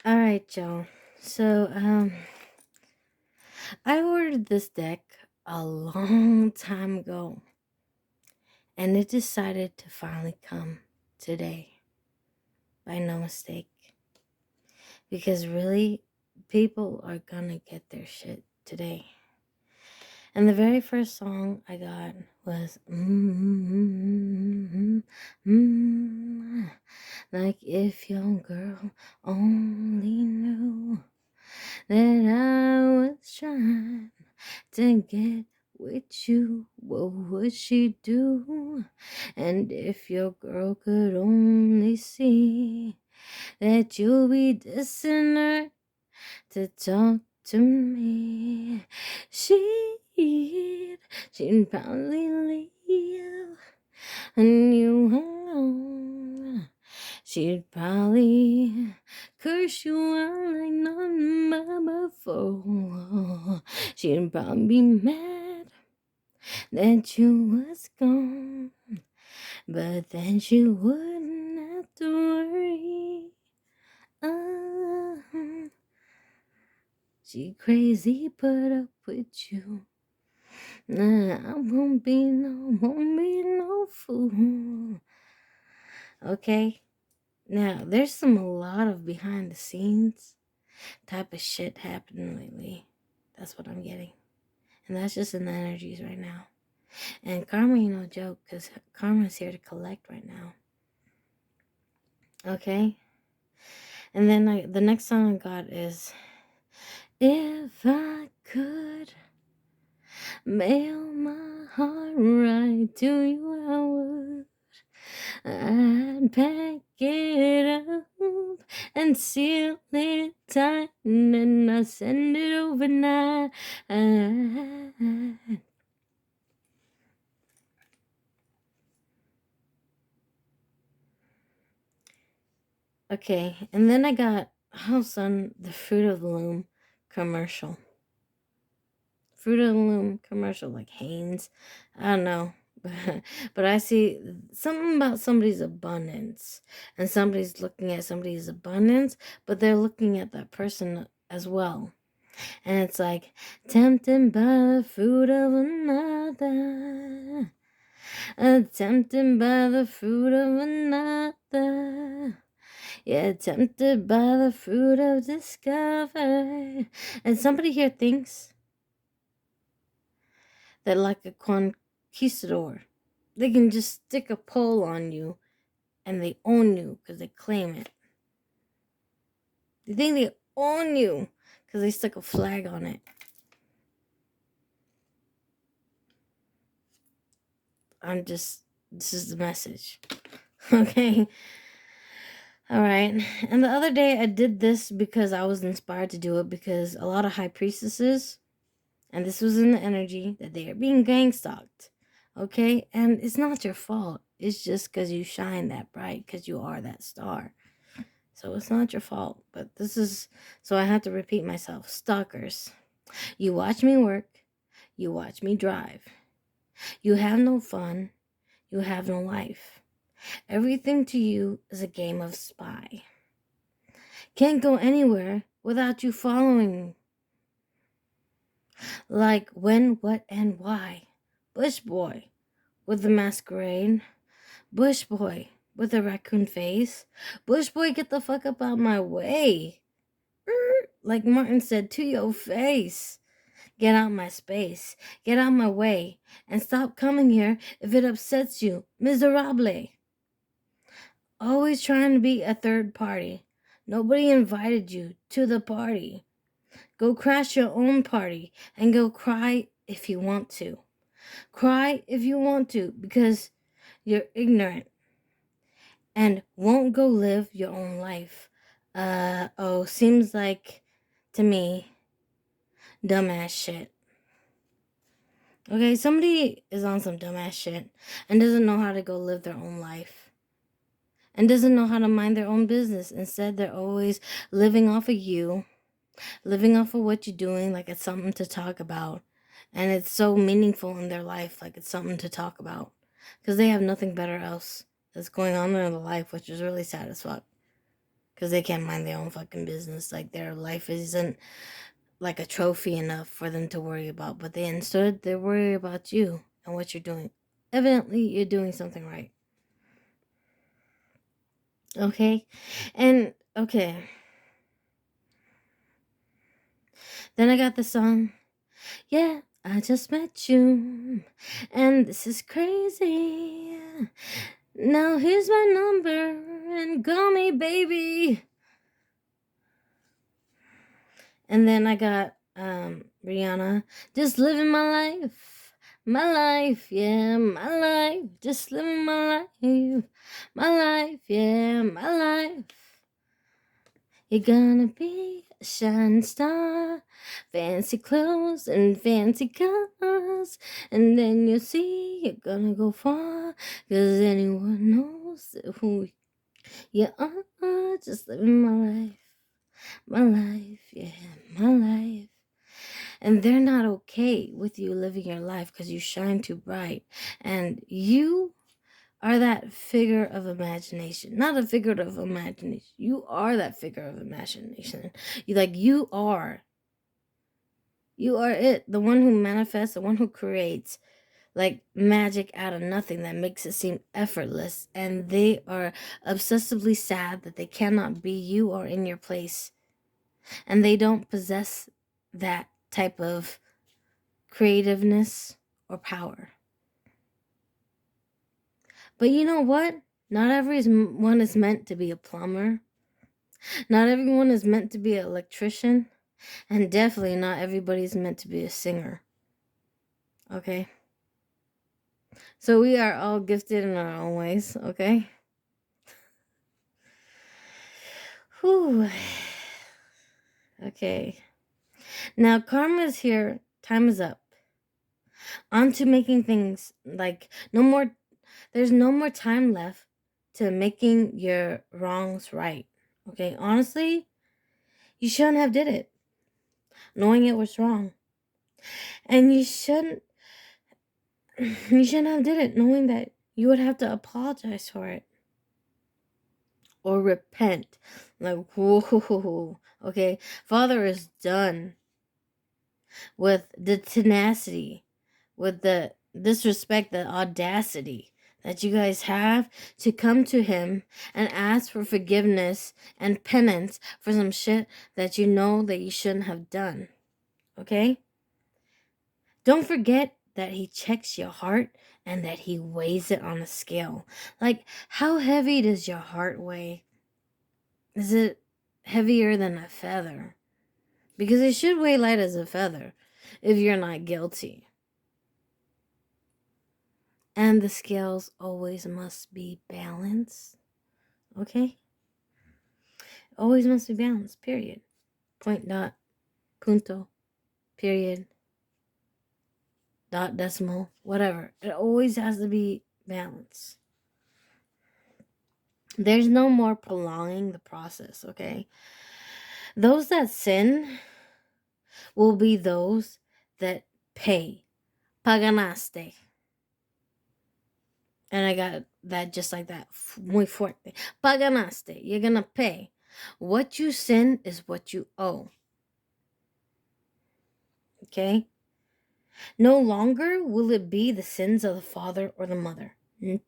All right, Joe. So, I ordered this deck a long time ago, and it decided to finally come today by no mistake. Because really, people are gonna get their shit today. And the very first song I got was like if your girl only knew that I was trying to get with you, what would she do? And if your girl could only see that you'll be dissing her to talk to me, she'd probably leave and you alone. She'd probably curse you out like none before. She'd probably be mad that you was gone, but then she wouldn't have to worry. Uh, she crazy put up with you. Nah, I won't be no fool. Okay? Now, there's a lot of behind the scenes type of shit happening lately. That's what I'm getting. And that's just in the energies right now. And karma ain't no joke, because karma's here to collect right now. Okay? And then the next song I got is If I Could Mail My Heart Right to You, I would. I'd pack it up and seal it tight, and I send it overnight. Okay, and then I got House on the Fruit of the Loom commercial. Fruit of the Loom commercial, like Hanes. I don't know. But I see something about somebody's abundance, and somebody's looking at somebody's abundance, but they're looking at that person as well. And it's like, tempted by the fruit of another, tempted by the fruit of another. Yeah, tempted by the fruit of discovery. And somebody here thinks that, like a conquistador, they can just stick a pole on you and they own you because they claim it. They think they own you because they stuck a flag on it. This is the message. Okay? Alright. And the other day I did this because I was inspired to do it, because a lot of high priestesses, and this was in the energy, that they are being gang stalked. Okay? And it's not your fault. It's just because you shine that bright, because you are that star. So it's not your fault. But so I have to repeat myself. Stalkers. You watch me work. You watch me drive. You have no fun. You have no life. Everything to you is a game of spy. Can't go anywhere without you following. Like when, what, and why. Bush boy with the masquerade. Bush boy with the raccoon face. Bush boy, get the fuck up out my way. Like Martin said, to your face. Get out my space. Get out my way. And stop coming here if it upsets you. Miserable. Always trying to be a third party. Nobody invited you to the party. Go crash your own party and go cry if you want to. Cry if you want to, because you're ignorant and won't go live your own life. Seems like, to me, dumbass shit. Okay, somebody is on some dumbass shit and doesn't know how to go live their own life. And doesn't know how to mind their own business. Instead, they're always living off of you, living off of what you're doing like it's something to talk about. And it's so meaningful in their life, like it's something to talk about. Because they have nothing better else that's going on in their life, which is really sad as fuck. because they can't mind their own fucking business. Like, their life isn't like a trophy enough for them to worry about, but instead they worry about you and what you're doing. Evidently, you're doing something right. Okay? And, okay. Then I got the song, yeah, I just met you, and this is crazy. Now here's my number, and call me baby. And then I got Rihanna, just living my life, yeah, my life, just living my life, yeah, my life. You're gonna be a shining star, fancy clothes and fancy cars, and then you'll see you're gonna go far, 'cause anyone knows who you are, just living my life, yeah, my life. And they're not okay with you living your life because you shine too bright, and you are that figure of imagination. Not a figure of imagination. You are that figure of imagination. You are it. The one who manifests, the one who creates like magic out of nothing that makes it seem effortless. And they are obsessively sad that they cannot be you or in your place. And they don't possess that type of creativeness or power. But you know what? Not everyone is meant to be a plumber. Not everyone is meant to be an electrician. And definitely not everybody's meant to be a singer. Okay? So we are all gifted in our own ways, okay? Whew. Okay. Now karma is here. Time is up. On to making things like there's no more time left to making your wrongs right. Okay? Honestly, you shouldn't have did it knowing it was wrong. And you shouldn't have did it knowing that you would have to apologize for it. Or repent. Like, whoa. Okay? Father is done with the tenacity, with the disrespect, the audacity that you guys have to come to him and ask for forgiveness and penance for some shit that you know that you shouldn't have done. Okay? Don't forget that he checks your heart and that he weighs it on a scale. Like, how heavy does your heart weigh? Is it heavier than a feather? Because it should weigh light as a feather if you're not guilty. And the scales always must be balanced. Okay? Always must be balanced, period. Point, dot, punto, period, dot, decimal, whatever. It always has to be balanced. There's no more prolonging the process, okay? Those that sin will be those that pay. Paganaste. And I got that just like that. Muy fuerte. Paganaste. You're gonna pay. What you sin is what you owe. Okay? No longer will it be the sins of the father or the mother.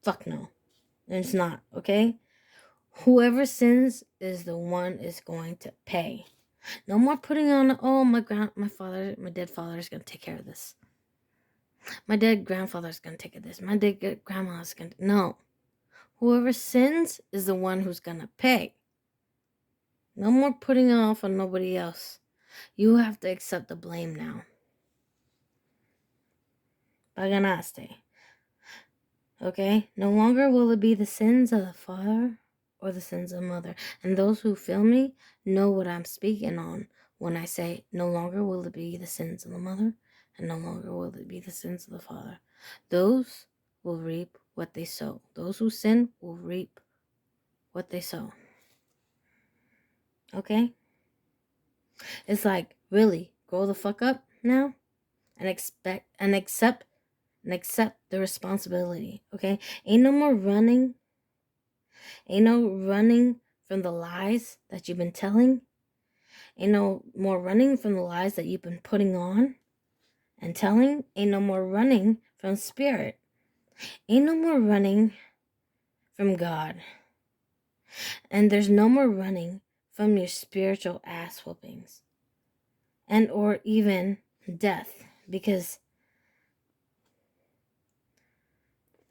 Fuck no. It's not, okay? Whoever sins is the one is going to pay. No more putting on, oh, my dead father is going to take care of this. My dead grandfather is going to take care of this. My dead grandma is going to... No. Whoever sins is the one who's going to pay. No more putting off on nobody else. You have to accept the blame now. Paganaste. Okay? No longer will it be the sins of the father or the sins of the mother. And those who feel me know what I'm speaking on when I say no longer will it be the sins of the mother and no longer will it be the sins of the father. Those will reap what they sow. Those who sin will reap what they sow. Okay? It's like, really, grow the fuck up now and accept the responsibility. Okay? Ain't no more running. Ain't no running from the lies that you've been telling. Ain't no more running from the lies that you've been putting on and telling. Ain't no more running from spirit. Ain't no more running from God. And there's no more running from your spiritual ass whoopings. And or even death. Because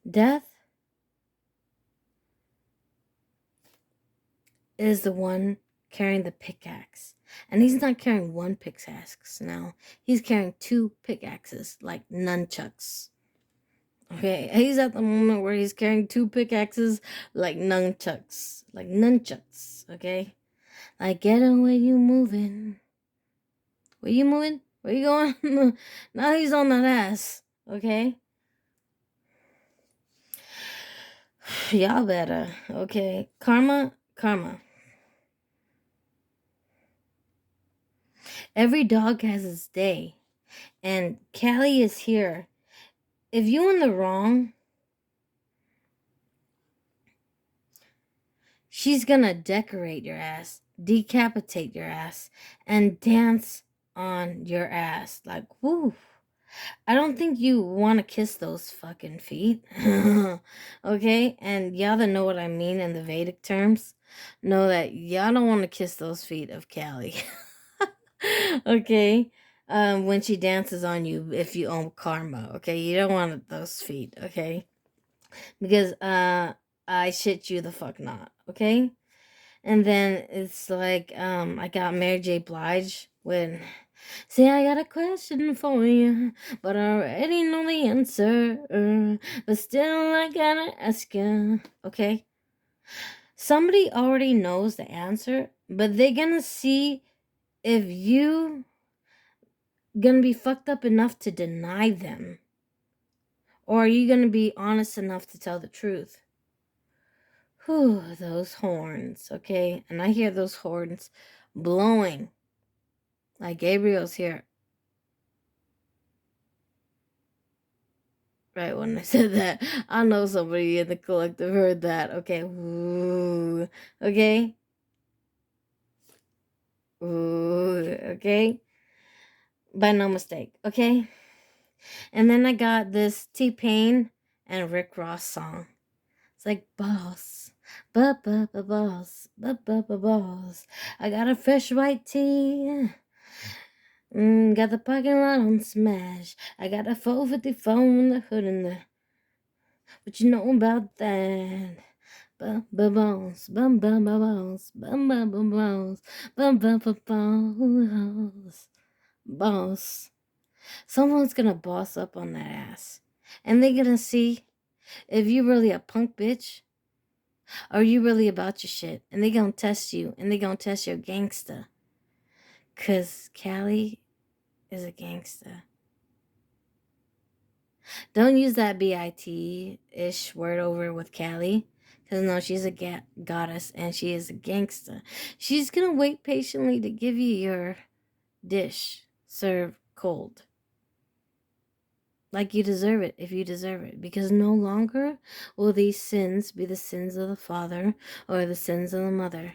death is the one carrying the pickaxe. And he's not carrying one pickaxe now. He's carrying 2 pickaxes, like nunchucks. Okay, he's at the moment where he's carrying 2 pickaxes like nunchucks. Like nunchucks, okay? Like, get away, you moving. Where you moving? Where you going? Now he's on that ass, okay? Y'all better, okay? Karma. Every dog has its day. And Callie is here. If you in the wrong, she's gonna decorate your ass, decapitate your ass, and dance on your ass. Like, woo. I don't think you want to kiss those fucking feet. Okay? And y'all that know what I mean in the Vedic terms know that y'all don't want to kiss those feet of Callie. Okay? When she dances on you, if you own karma, okay? You don't want those feet, okay? Because I shit you the fuck not, okay? And then it's like I got Mary J. Blige when say I got a question for you, but I already know the answer. But still I gotta ask you, okay? Somebody already knows the answer, but they're gonna see if you gonna be fucked up enough to deny them, or are you gonna be honest enough to tell the truth? Whew, those horns, okay? And I hear those horns blowing. Like Gabriel's here. Right when I said that, I know somebody in the collective heard that. Okay. Ooh. Okay. Ooh. Okay. By no mistake. Okay. And then I got this T-Pain and Rick Ross song. It's like boss. Boss. Boss. I got a fresh white tee. Got the parking lot on smash. I got a 454 in the hood in the. What you know about that? Boss. Boss. Someone's gonna boss up on that ass. And they're gonna see if you really a punk bitch or you really about your shit. And they gonna test you. And they gonna test your gangsta. Cause Callie is a gangsta. Don't use that BIT-ish word over with Callie. Because no, she's a goddess and she is a gangsta. She's going to wait patiently to give you your dish served cold. Like you deserve it if you deserve it. Because no longer will these sins be the sins of the father or the sins of the mother.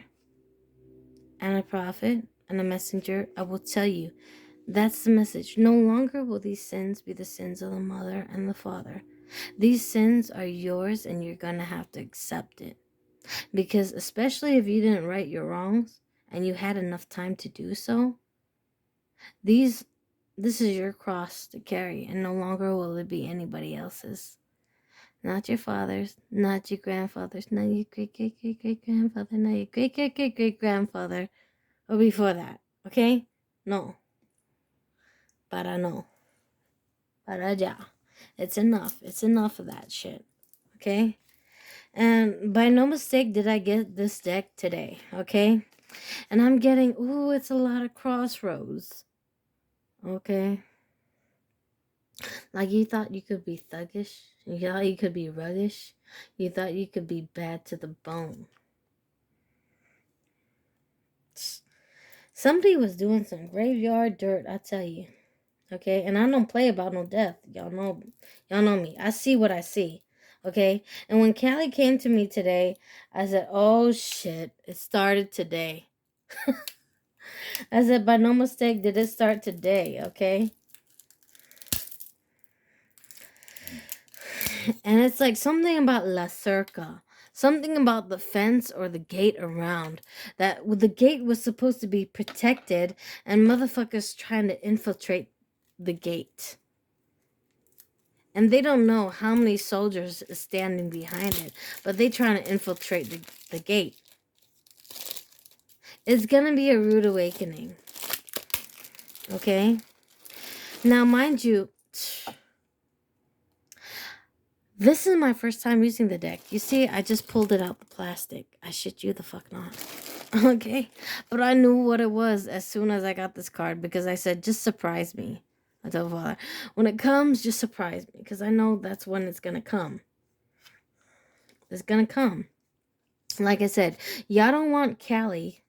And a prophet and a messenger, I will tell you, that's the message. No longer will these sins be the sins of the mother and the father. These sins are yours and you're going to have to accept it. Because especially if you didn't right your wrongs and you had enough time to do so, this is your cross to carry and no longer will it be anybody else's. Not your father's, not your grandfather's, not your great-great-great-great-grandfather, not your great-great-great-great-grandfather, or before that, okay? No. Para no. Para ya. It's enough. It's enough of that shit. Okay? And by no mistake did I get this deck today. Okay? And I'm getting, ooh, it's a lot of crossroads. Okay? Like you thought you could be thuggish. You thought you could be ruggish. You thought you could be bad to the bone. Somebody was doing some graveyard dirt, I tell you. Okay? And I don't play about no death. Y'all know me. I see what I see. Okay? And when Callie came to me today, I said, oh shit, it started today. I said, by no mistake, did it start today, okay? And it's like something about La Cerca. Something about the fence or the gate around. That the gate was supposed to be protected, and motherfuckers trying to infiltrate the gate. And they don't know how many soldiers is standing behind it, but they trying to infiltrate the gate. It's gonna be a rude awakening. Okay? Now, mind you, this is my first time using the deck. You see, I just pulled it out the plastic. I shit you the fuck not. Okay? But I knew what it was as soon as I got this card because I said, just surprise me. I told Father, when it comes, just surprise me because I know that's when it's gonna come. It's gonna come. Like I said, y'all don't want Callie.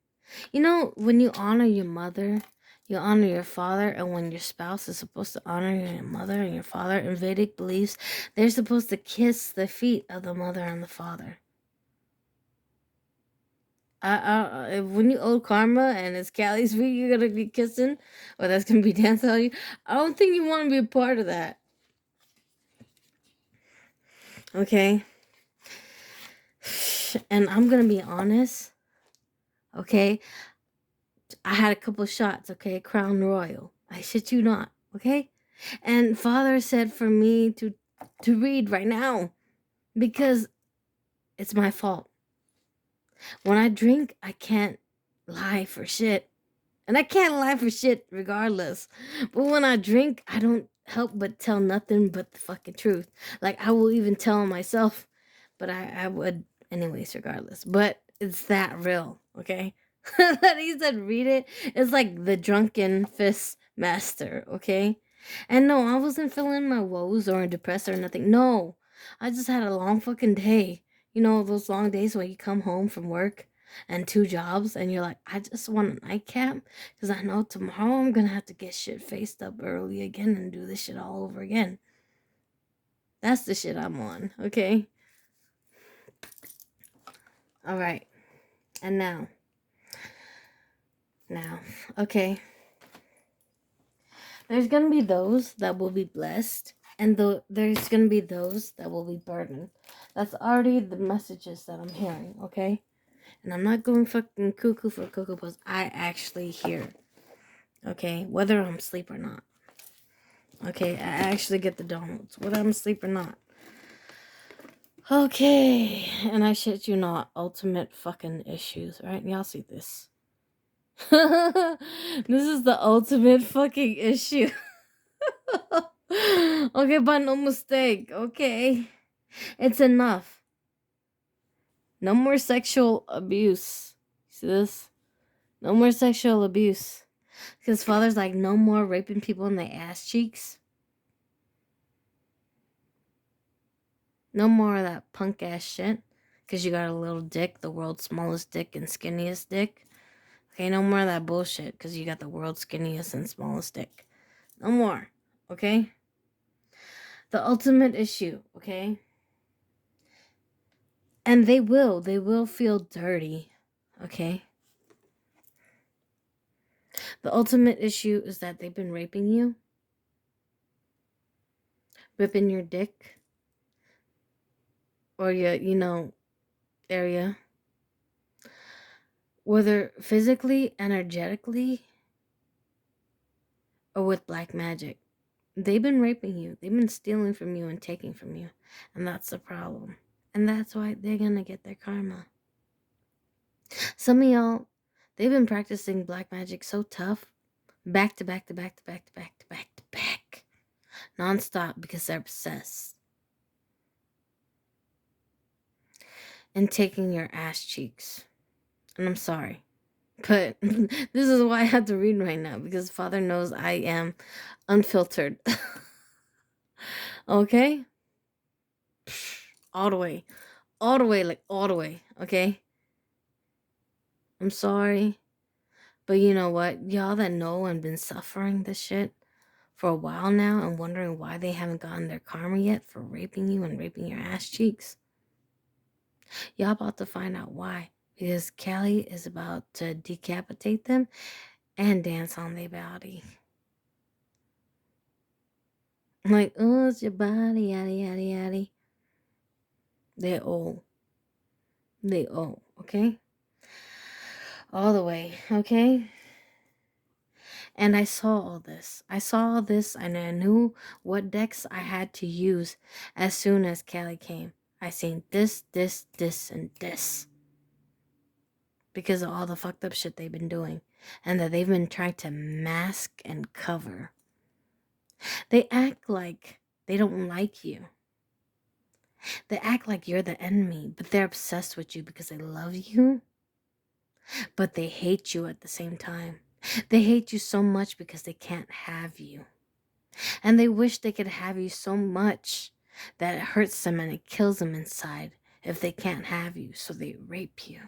You know, when you honor your mother, you honor your father, and when your spouse is supposed to honor your mother and your father, in Vedic beliefs, they're supposed to kiss the feet of the mother and the father. When you owe karma and it's Callie's feet you're gonna be kissing, or that's gonna be dancing on you, I don't think you want to be a part of that. Okay? And I'm gonna be honest, okay? I had a couple shots, okay? Crown Royal. I shit you not, okay? And Father said for me to read right now because it's my fault. When I drink, I can't lie for shit. And I can't lie for shit regardless. But when I drink, I don't help but tell nothing but the fucking truth. Like, I will even tell myself, but I would anyways regardless. But it's that real, okay? That he said read it. It's like the drunken fist master, okay? And no, I wasn't feeling my woes or depressed or nothing. No, I just had a long fucking day. You know, those long days when you come home from work and 2 jobs and you're like, I just want a nightcap because I know tomorrow I'm gonna have to get shit faced up early again and do this shit all over again. That's the shit I'm on, okay? All right. And now, okay. There's gonna be those that will be blessed, and there's gonna be those that will be burdened. That's already the messages that I'm hearing, okay? And I'm not going fucking cuckoo for Cocoa Puffs. I actually hear, okay? Whether I'm asleep or not. Okay, I actually get the downloads, whether I'm asleep or not. Okay, and I shit you not, ultimate fucking issues, right? Y'all see this. This is the ultimate fucking issue. Okay, but no mistake, okay? It's enough. No more sexual abuse. See this? No more sexual abuse. Because Father's like, no more raping people in the ass cheeks. No more of that punk ass shit. Because you got a little dick, the world's smallest dick and skinniest dick. Okay, no more of that bullshit. Because you got the world's skinniest and smallest dick. No more. Okay? The ultimate issue. Okay? And they will feel dirty. Okay? The ultimate issue is that they've been raping you. Ripping your dick. Or your, area. Whether physically, energetically, or with black magic. They've been raping you. They've been stealing from you and taking from you. And that's the problem. And that's why they're gonna get their karma. Some of y'all, they've been practicing black magic so tough. Back to back to back to back to back to back to back. Non-stop because they're obsessed. And taking your ass cheeks. And I'm sorry. But this is why I have to read right now. Because Father knows I am unfiltered. Okay? All the way. All the way, like all the way. Okay? I'm sorry. But you know what? Y'all that know and been suffering this shit, for a while now and wondering why they haven't gotten their karma yet for raping you and raping your ass cheeks? Y'all about to find out why. Because Callie is about to decapitate them and dance on their body. Like, oh, it's your body, yada, yada, yada. They owe. They owe, okay? All the way, okay? And I saw all this. I saw all this and I knew what decks I had to use as soon as Callie came. I seen this, and this. Because of all the fucked up shit they've been doing. And that they've been trying to mask and cover. They act like they don't like you. They act like you're the enemy, but they're obsessed with you because they love you. But they hate you at the same time. They hate you so much because they can't have you. And they wish they could have you so much that it hurts them and it kills them inside if they can't have you, so they rape you.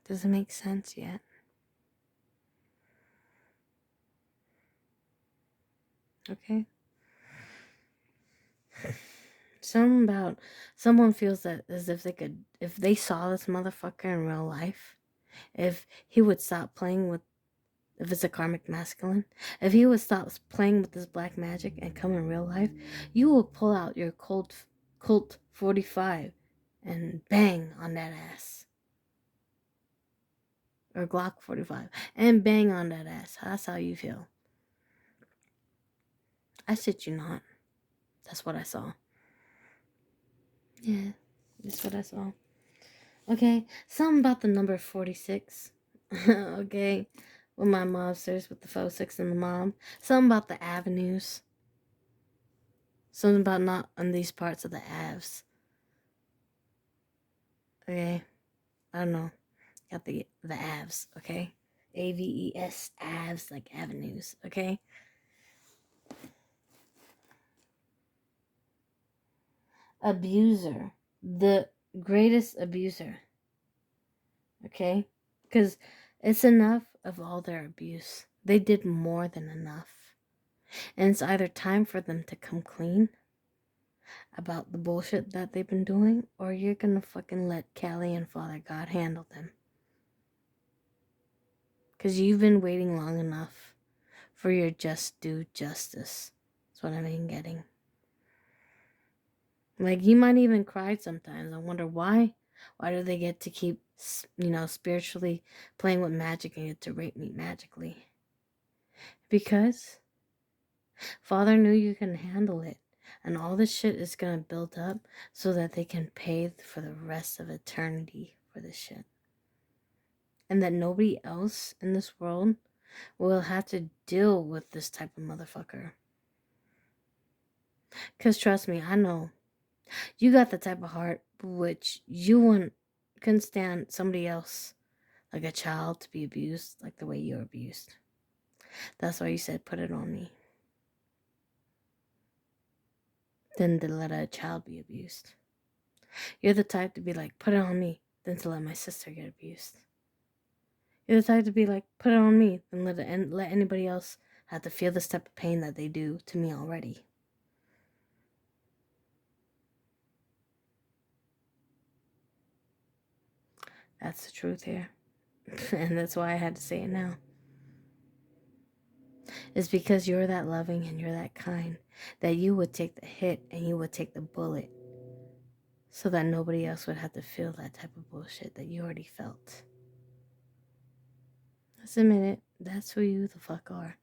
Does it make sense yet? Okay. Something about someone feels that as if they could, if they saw this motherfucker in real life, if he would stop playing with, if it's a karmic masculine, if he would stop playing with this black magic and come in real life, you will pull out your Colt 45 and bang on that ass. Or Glock 45 and bang on that ass. That's how you feel. I shit you not. That's what I saw. Yeah, that's what I saw. Okay, something about the number 46. Okay, with my mobsters with the 46 and the mom. Something about the avenues. Something about not on these parts of the Avs. Okay, I don't know. Got the Avs. Okay, AVES Avs, like avenues. Okay. Abuser, the greatest abuser. Okay, because it's enough of all their abuse. They did more than enough, and it's either time for them to come clean about the bullshit that they've been doing, or you're gonna fucking let Callie and Father God handle them. Because you've been waiting long enough for your just due justice. That's what I've been getting. Like, he might even cry sometimes. I wonder why. Why do they get to keep, spiritually playing with magic and get to rape me magically? Because Father knew you can handle it. And all this shit is going to build up so that they can pay for the rest of eternity for this shit. And that nobody else in this world will have to deal with this type of motherfucker. Because trust me, I know. You got the type of heart which you couldn't stand somebody else, like a child, to be abused like the way you're abused. That's why you said, put it on me. Than to let a child be abused. You're the type to be like, put it on me, than to let my sister get abused. You're the type to be like, put it on me, than let anybody else have to feel this type of pain that they do to me already. That's the truth here. And that's why I had to say it now. It's because you're that loving and you're that kind that you would take the hit and you would take the bullet so that nobody else would have to feel that type of bullshit that you already felt. Let's admit it. That's who you the fuck are.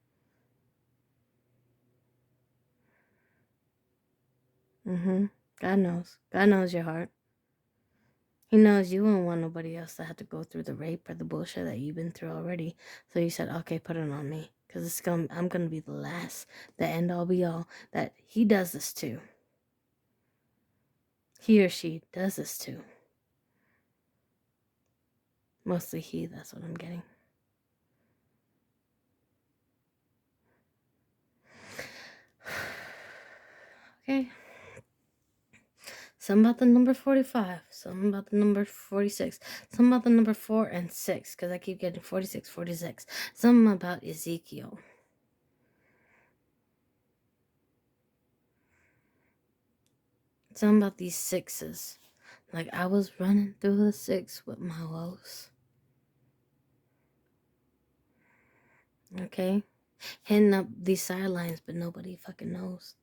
God knows. God knows your heart. He knows you wouldn't want nobody else to have to go through the rape or the bullshit that you've been through already. So you said, okay, put it on me. Because I'm going to be the last, the end all be all, that he does this to. He or she does this to. Mostly he, that's what I'm getting. Okay. Some about the number 45. Some about the number 46. Some about the number 4 and 6. Because I keep getting 46, 46. Some about Ezekiel. Some about these 6s. Like I was running through the 6 with my woes. Okay? Hitting up these sidelines, but nobody fucking knows.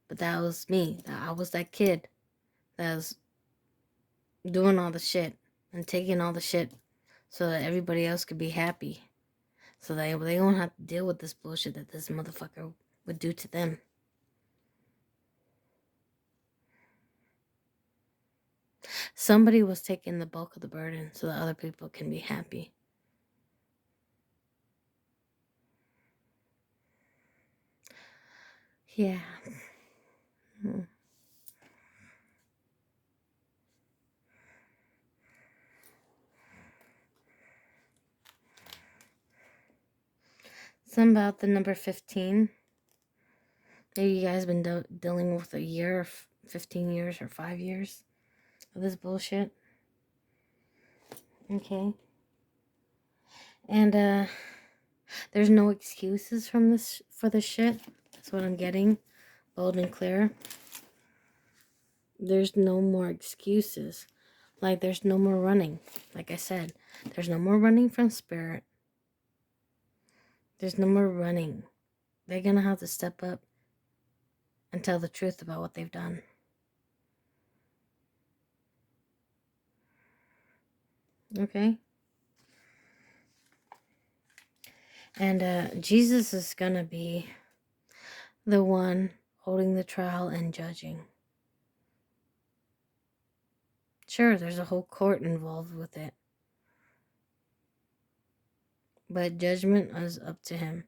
But that was me. I was that kid that was doing all the shit and taking all the shit so that everybody else could be happy. So they don't have to deal with this bullshit that this motherfucker would do to them. Somebody was taking the bulk of the burden so that other people can be happy. Yeah. Some about the number 15. Maybe you guys been dealing with a year, 15 years, or 5 years of this bullshit. Okay. And there's no excuses for this shit. That's what I'm getting, bold and clear. There's no more excuses. Like there's no more running. Like I said, there's no more running from spirit. There's no more running. They're gonna have to step up and tell the truth about what they've done. Okay? And Jesus is gonna be the one holding the trial and judging. Sure, there's a whole court involved with it. But judgment is up to him.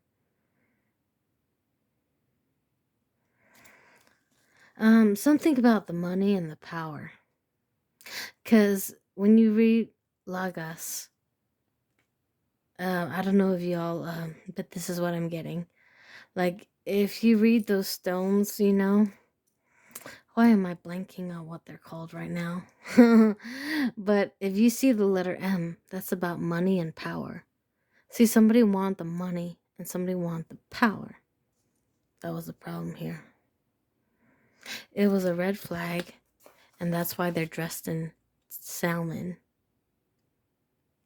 Something about the money and the power. Because when you read Logos, I don't know if y'all, but this is what I'm getting. Like, if you read those stones, you know, why am I blanking on what they're called right now? But if you see the letter M, that's about money and power. See, somebody wanted the money and somebody wanted the power. That was the problem here. It was a red flag, and that's why they're dressed in salmon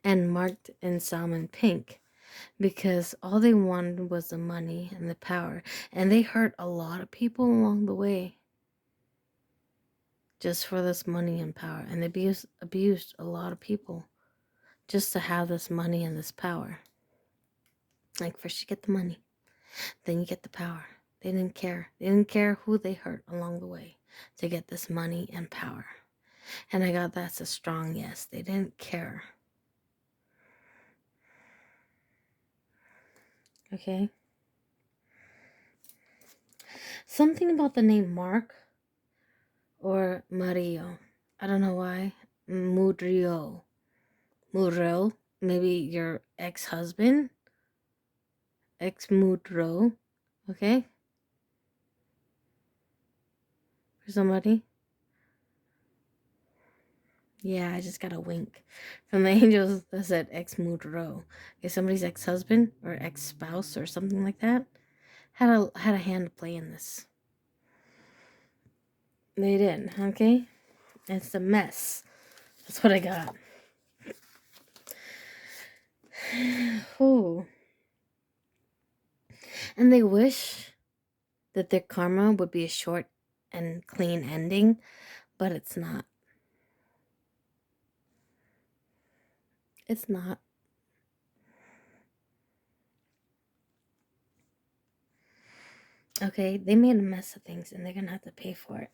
and marked in salmon pink, because all they wanted was the money and the power, and they hurt a lot of people along the way just for this money and power, and they abused a lot of people just to have this money and this power. Like, first you get the money, then you get the power. They didn't care who they hurt along the way to get this money and power. And I got that's a strong yes. They didn't care. Okay. Something about the name Mark or Mario. I don't know why. Mudrio. Maybe your ex-husband. Ex-Mudro. Okay. For somebody. Yeah, I just got a wink from the angels that said ex-Mudro. Okay, somebody's ex-husband or ex-spouse or something like that had a hand to play in this. They did, okay? It's a mess. That's what I got. Ooh. And they wish that their karma would be a short and clean ending, but it's not. It's not. Okay, they made a mess of things and they're gonna have to pay for it.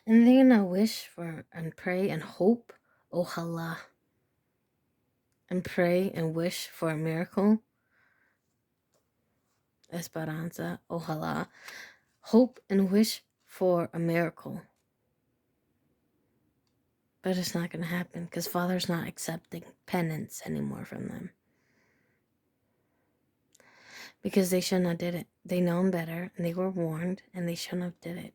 And they're gonna wish for and pray and hope, ojalá, and pray and wish for a miracle, esperanza, ojalá, hope and wish for a miracle. But it's not gonna happen because Father's not accepting penance anymore from them. Because they shouldn't have did it. They known better and they were warned and they shouldn't have did it.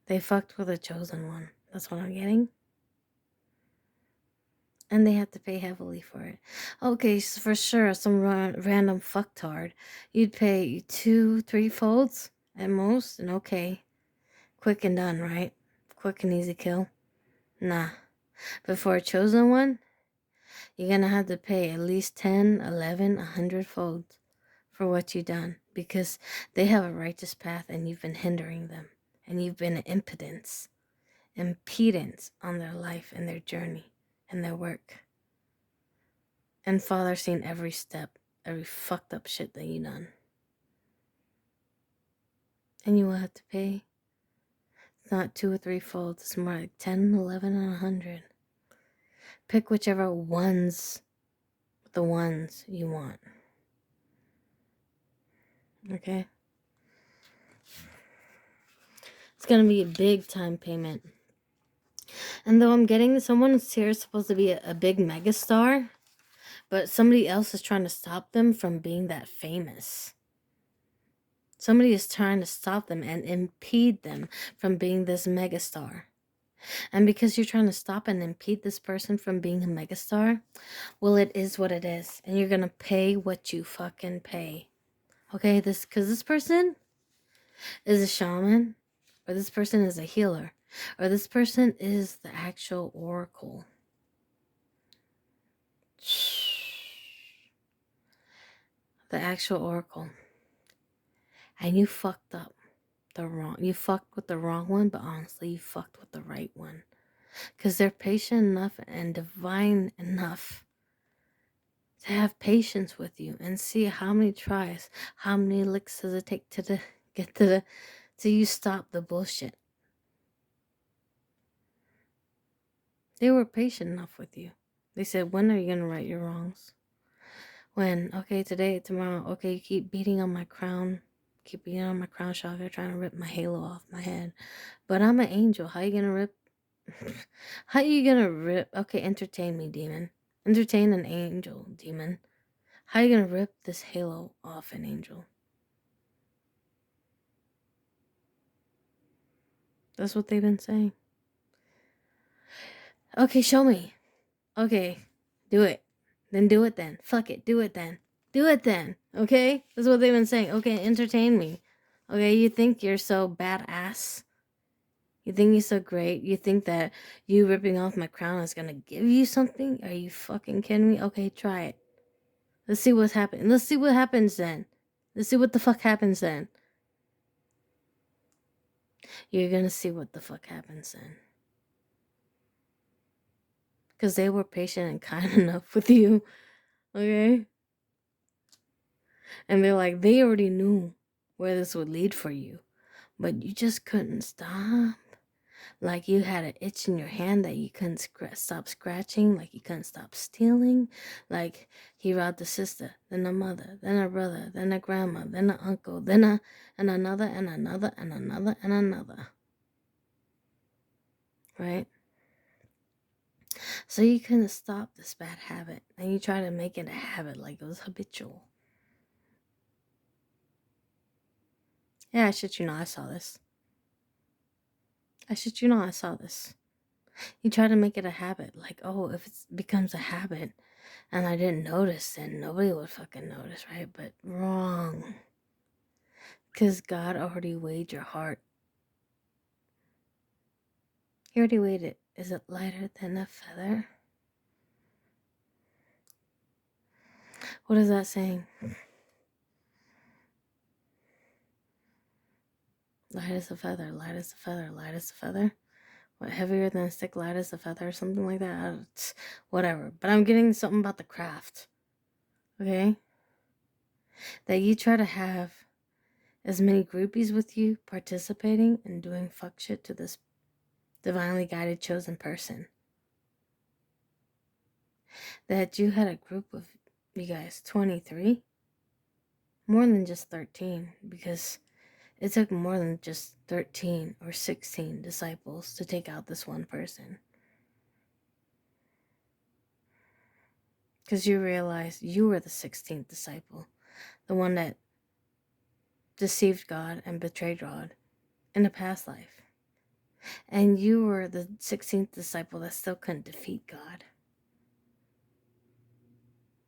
They fucked with the chosen one. That's what I'm getting. And they have to pay heavily for it. Okay, so for sure, some random fucktard. You'd pay 2-3 folds at most, and okay. Quick and done, right? Quick and easy kill. Nah. But for a chosen one, you're gonna have to pay at least 10, 11, 100 folds for what you've done. Because they have a righteous path and you've been hindering them. And you've been an impedance on their life and their journey and their work. And Father's seen every step, every fucked up shit that you done. And you will have to pay. It's not 2 or 3 folds, it's more like 10, 11, and 100. Pick whichever ones, the ones you want. Okay? It's gonna be a big time payment. And though I'm getting someone here is supposed to be a big megastar, but somebody else is trying to stop them from being that famous. Somebody is trying to stop them and impede them from being this megastar. And because you're trying to stop and impede this person from being a megastar, well, it is what it is. And you're going to pay what you fucking pay. Okay? Because this person is a shaman, or this person is a healer, or this person is the actual oracle. The actual oracle. And you fucked up you fucked with the wrong one, but honestly, you fucked with the right one. Because they're patient enough and divine enough to have patience with you and see how many tries, how many licks does it take to get till you stop the bullshit. They were patient enough with you. They said, when are you going to right your wrongs? When? Okay, today, tomorrow. Okay, you keep beating on my crown. Keep beating on my crown chakra, trying to rip my halo off my head. But I'm an angel. How you going to rip? How you going to rip? Okay, entertain me, demon. Entertain an angel, demon. How you going to rip this halo off an angel? That's what they've been saying. Okay, show me. Okay, do it. Then do it then. Fuck it, do it then. Do it then, okay? That's what they've been saying. Okay, entertain me. Okay, you think you're so badass? You think you're so great? You think that you ripping off my crown is gonna give you something? Are you fucking kidding me? Okay, try it. Let's see what's happening. Let's see what happens then. Let's see what the fuck happens then. You're gonna see what the fuck happens then. Because they were patient and kind enough with you. Okay? And they're like, they already knew where this would lead for you. But you just couldn't stop. Like you had an itch in your hand that you couldn't stop scratching. Like you couldn't stop stealing. Like he robbed a sister, then a mother, then a brother, then a grandma, then an uncle, and another, and another, and another, and another. Right? So you couldn't stop this bad habit. And you try to make it a habit like it was habitual. Yeah, I shit you not, I saw this. I saw this. You try to make it a habit. Like, oh, if it becomes a habit and I didn't notice, then nobody would fucking notice, right? But wrong. Because God already weighed your heart. He already weighed it. Is it lighter than a feather? What is that saying? Light as a feather, light as a feather, light as a feather. What, heavier than a stick, light as a feather, or something like that? It's whatever. But I'm getting something about the craft. Okay? That you try to have as many groupies with you participating and doing fuck shit to this divinely guided chosen person. That you had a group of you guys, 23? More than just 13, because it took more than just 13 or 16 disciples to take out this one person. Because you realized you were the 16th disciple, the one that deceived God and betrayed God in a past life. And you were the 16th disciple that still couldn't defeat God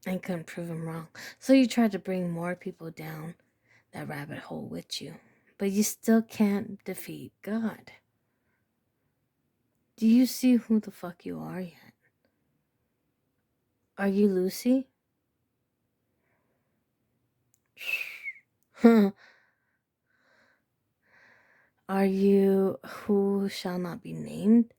and couldn't prove him wrong. So you tried to bring more people down that rabbit hole with you, but you still can't defeat God. Do you see who the fuck you are yet? Are you Lucy? Are you who shall not be named?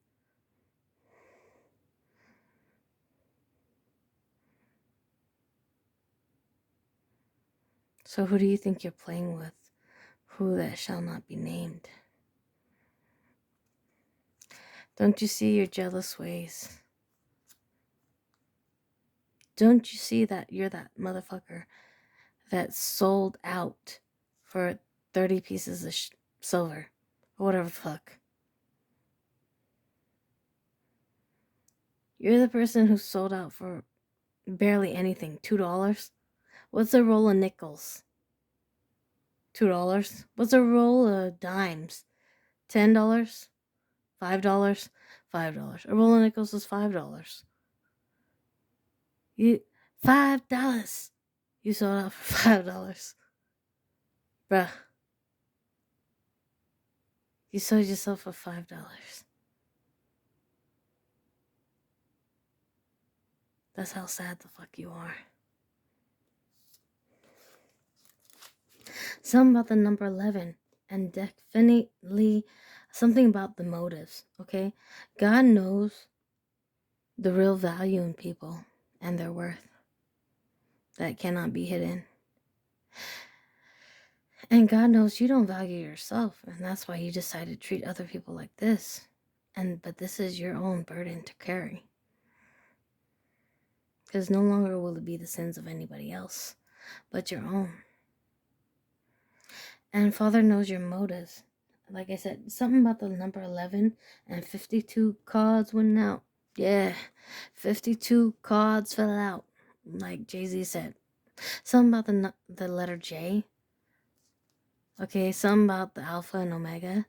So who do you think you're playing with? Who that shall not be named? Don't you see your jealous ways? Don't you see that you're that motherfucker that sold out for 30 pieces of silver or whatever the fuck? You're the person who sold out for barely anything. $2? What's a roll of nickels? $2? What's a roll of dimes? $10? $5? $5. A roll of nickels is $5. You $5. You sold out for $5. Bruh. You sold yourself for $5. That's how sad the fuck you are. Something about the number 11, and definitely something about the motives, okay? God knows the real value in people and their worth that cannot be hidden. And God knows you don't value yourself, and that's why you decide to treat other people like this. But this is your own burden to carry. Because no longer will it be the sins of anybody else, but your own. And Father knows your motives. Like I said, something about the number 11 and 52 cards went out. Yeah, 52 cards fell out, like Jay-Z said. Something about the letter J. Okay, something about the Alpha and Omega.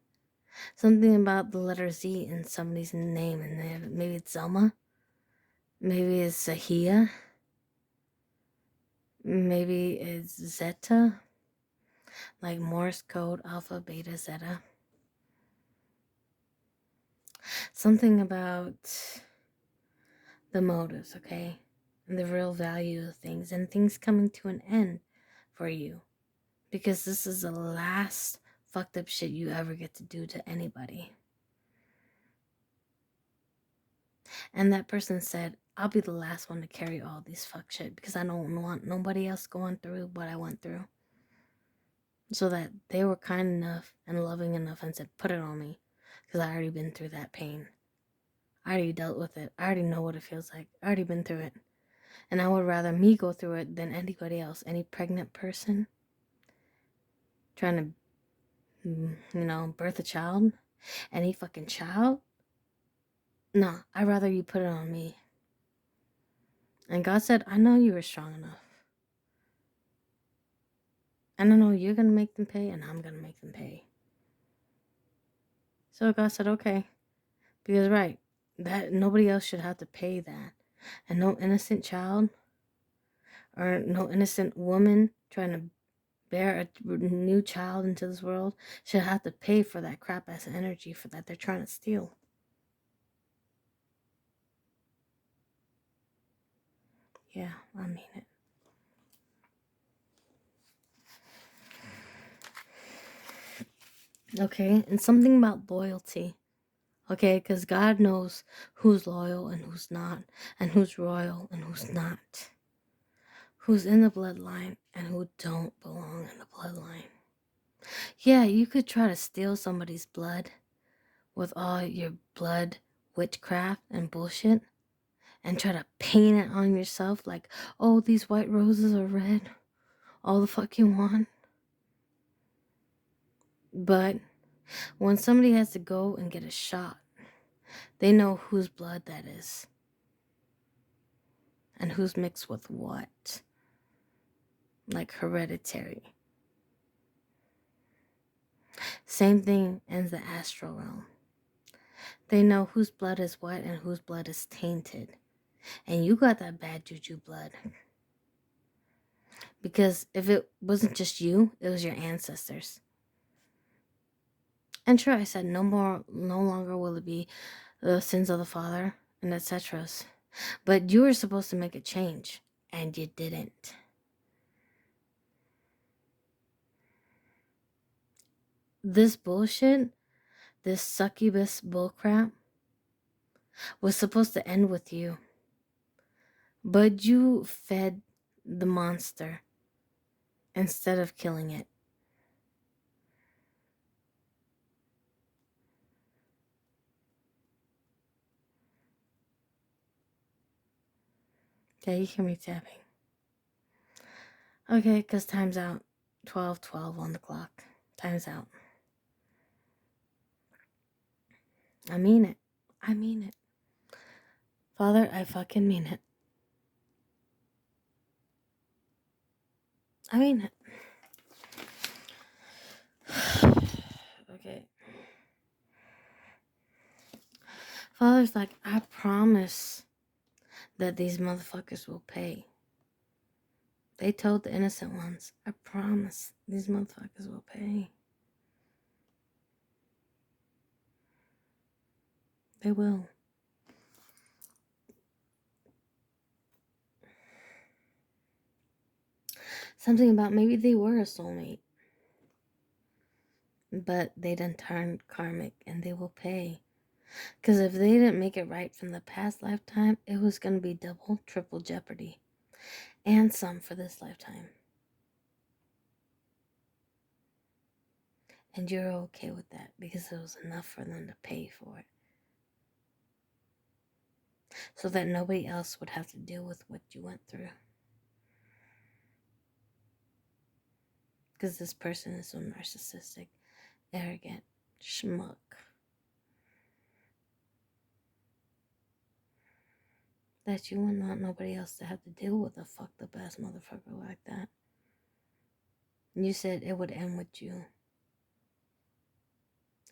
Something about the letter Z in somebody's name, and maybe it's Zelma. Maybe it's Zahia. Maybe it's Zeta. Like Morse code, Alpha, Beta, Zeta. Something about the motives, okay? And the real value of things, and things coming to an end for you. Because this is the last fucked up shit you ever get to do to anybody. And that person said, I'll be the last one to carry all these fuck shit because I don't want nobody else going through what I went through. So that they were kind enough and loving enough and said, put it on me. Because I already been through that pain. I already dealt with it. I already know what it feels like. I already been through it. And I would rather me go through it than anybody else. Any pregnant person trying to, birth a child. Any fucking child. No, I'd rather you put it on me. And God said, I know you were strong enough. And I know you're going to make them pay, and I'm going to make them pay. So God said, okay. Because, right, that nobody else should have to pay that. And no innocent child or no innocent woman trying to bear a new child into this world should have to pay for that crap-ass energy for that they're trying to steal. Yeah, I mean it. Okay, and something about loyalty. Okay, because God knows who's loyal and who's not, and who's royal and who's not, who's in the bloodline and who don't belong in the bloodline. Yeah, you could try to steal somebody's blood with all your blood witchcraft and bullshit and try to paint it on yourself like, oh, these white roses are red, all the fuck you want. But when somebody has to go and get a shot, they know whose blood that is and who's mixed with what. Like hereditary. Same thing in the astral realm. They know whose blood is what and whose blood is tainted. And you got that bad juju blood. Because if it wasn't just you, it was your ancestors. And sure, I said no longer will it be the sins of the father and etc. But you were supposed to make a change, and you didn't. This bullshit, this succubus bullcrap, was supposed to end with you. But you fed the monster instead of killing it. Yeah, you hear me tapping. Okay, because time's out. 12:12 on the clock. Time's out. I mean it. I mean it. Father, I fucking mean it. I mean it. Okay. Father's like, I promise that these motherfuckers will pay. They told the innocent ones, I promise these motherfuckers will pay. They will. Something about maybe they were a soulmate. But they done turned karmic and they will pay. Because if they didn't make it right from the past lifetime, it was going to be double, triple jeopardy. And some for this lifetime. And you're okay with that because it was enough for them to pay for it. So that nobody else would have to deal with what you went through. Because this person is so narcissistic, arrogant, schmuck. That you wouldn't want nobody else to have to deal with a fucked up ass motherfucker like that. And you said it would end with you.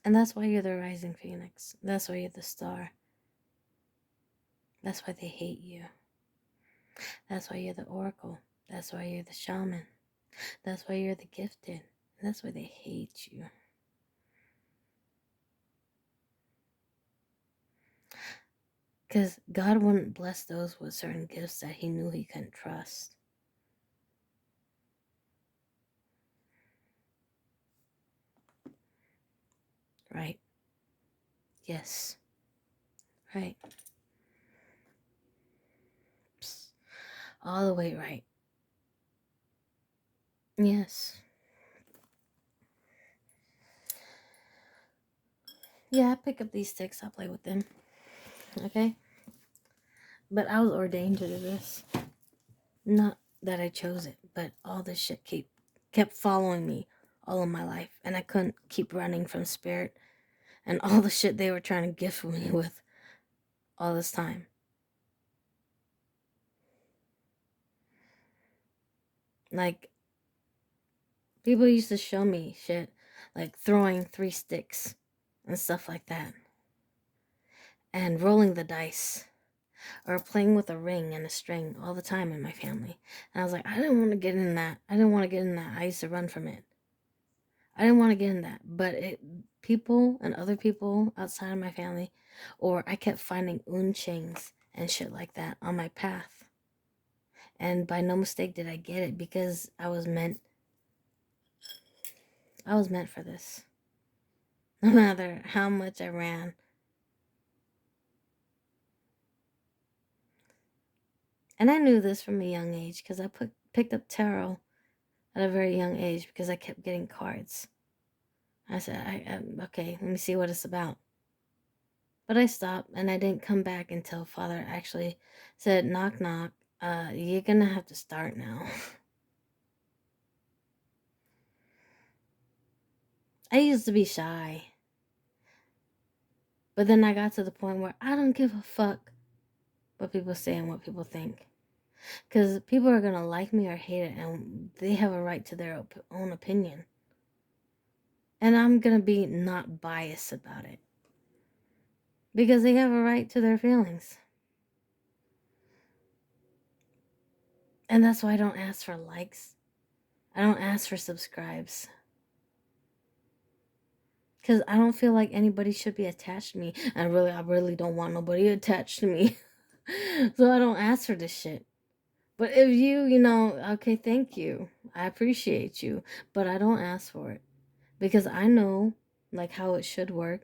And that's why you're the rising phoenix. That's why you're the star. That's why they hate you. That's why you're the oracle. That's why you're the shaman. That's why you're the gifted. And that's why they hate you. Because God wouldn't bless those with certain gifts that he knew he couldn't trust. Right? Yes. Right. Psst. All the way right. Yes. Yeah, I pick up these sticks. I play with them. Okay? But I was ordained to do this. Not that I chose it, but all this shit kept following me all of my life. And I couldn't keep running from spirit and all the shit they were trying to gift me with all this time. Like, people used to show me shit, like throwing 3 sticks and stuff like that. And rolling the dice. Or playing with a ring and a string all the time in my family. And I was like, I didn't want to get in that. I used to run from it. I didn't want to get in that. But people and other people outside of my family, or I kept finding unchings and shit like that on my path. And by no mistake did I get it, because I was meant for this. No matter how much I ran. And I knew this from a young age, because I picked up tarot at a very young age because I kept getting cards. I said, okay, let me see what it's about. But I stopped, and I didn't come back until Father actually said, knock, knock, you're gonna have to start now. I used to be shy. But then I got to the point where I don't give a fuck what people say and what people think. Because people are gonna like me or hate it, and they have a right to their own opinion. And I'm gonna be not biased about it. because they have a right to their feelings. And that's why I don't ask for likes. I don't ask for subscribes. Because I don't feel like anybody should be attached to me. I really don't want nobody attached to me. So I don't ask for this shit. But if you know, okay, thank you. I appreciate you. But I don't ask for it. Because I know, like, how it should work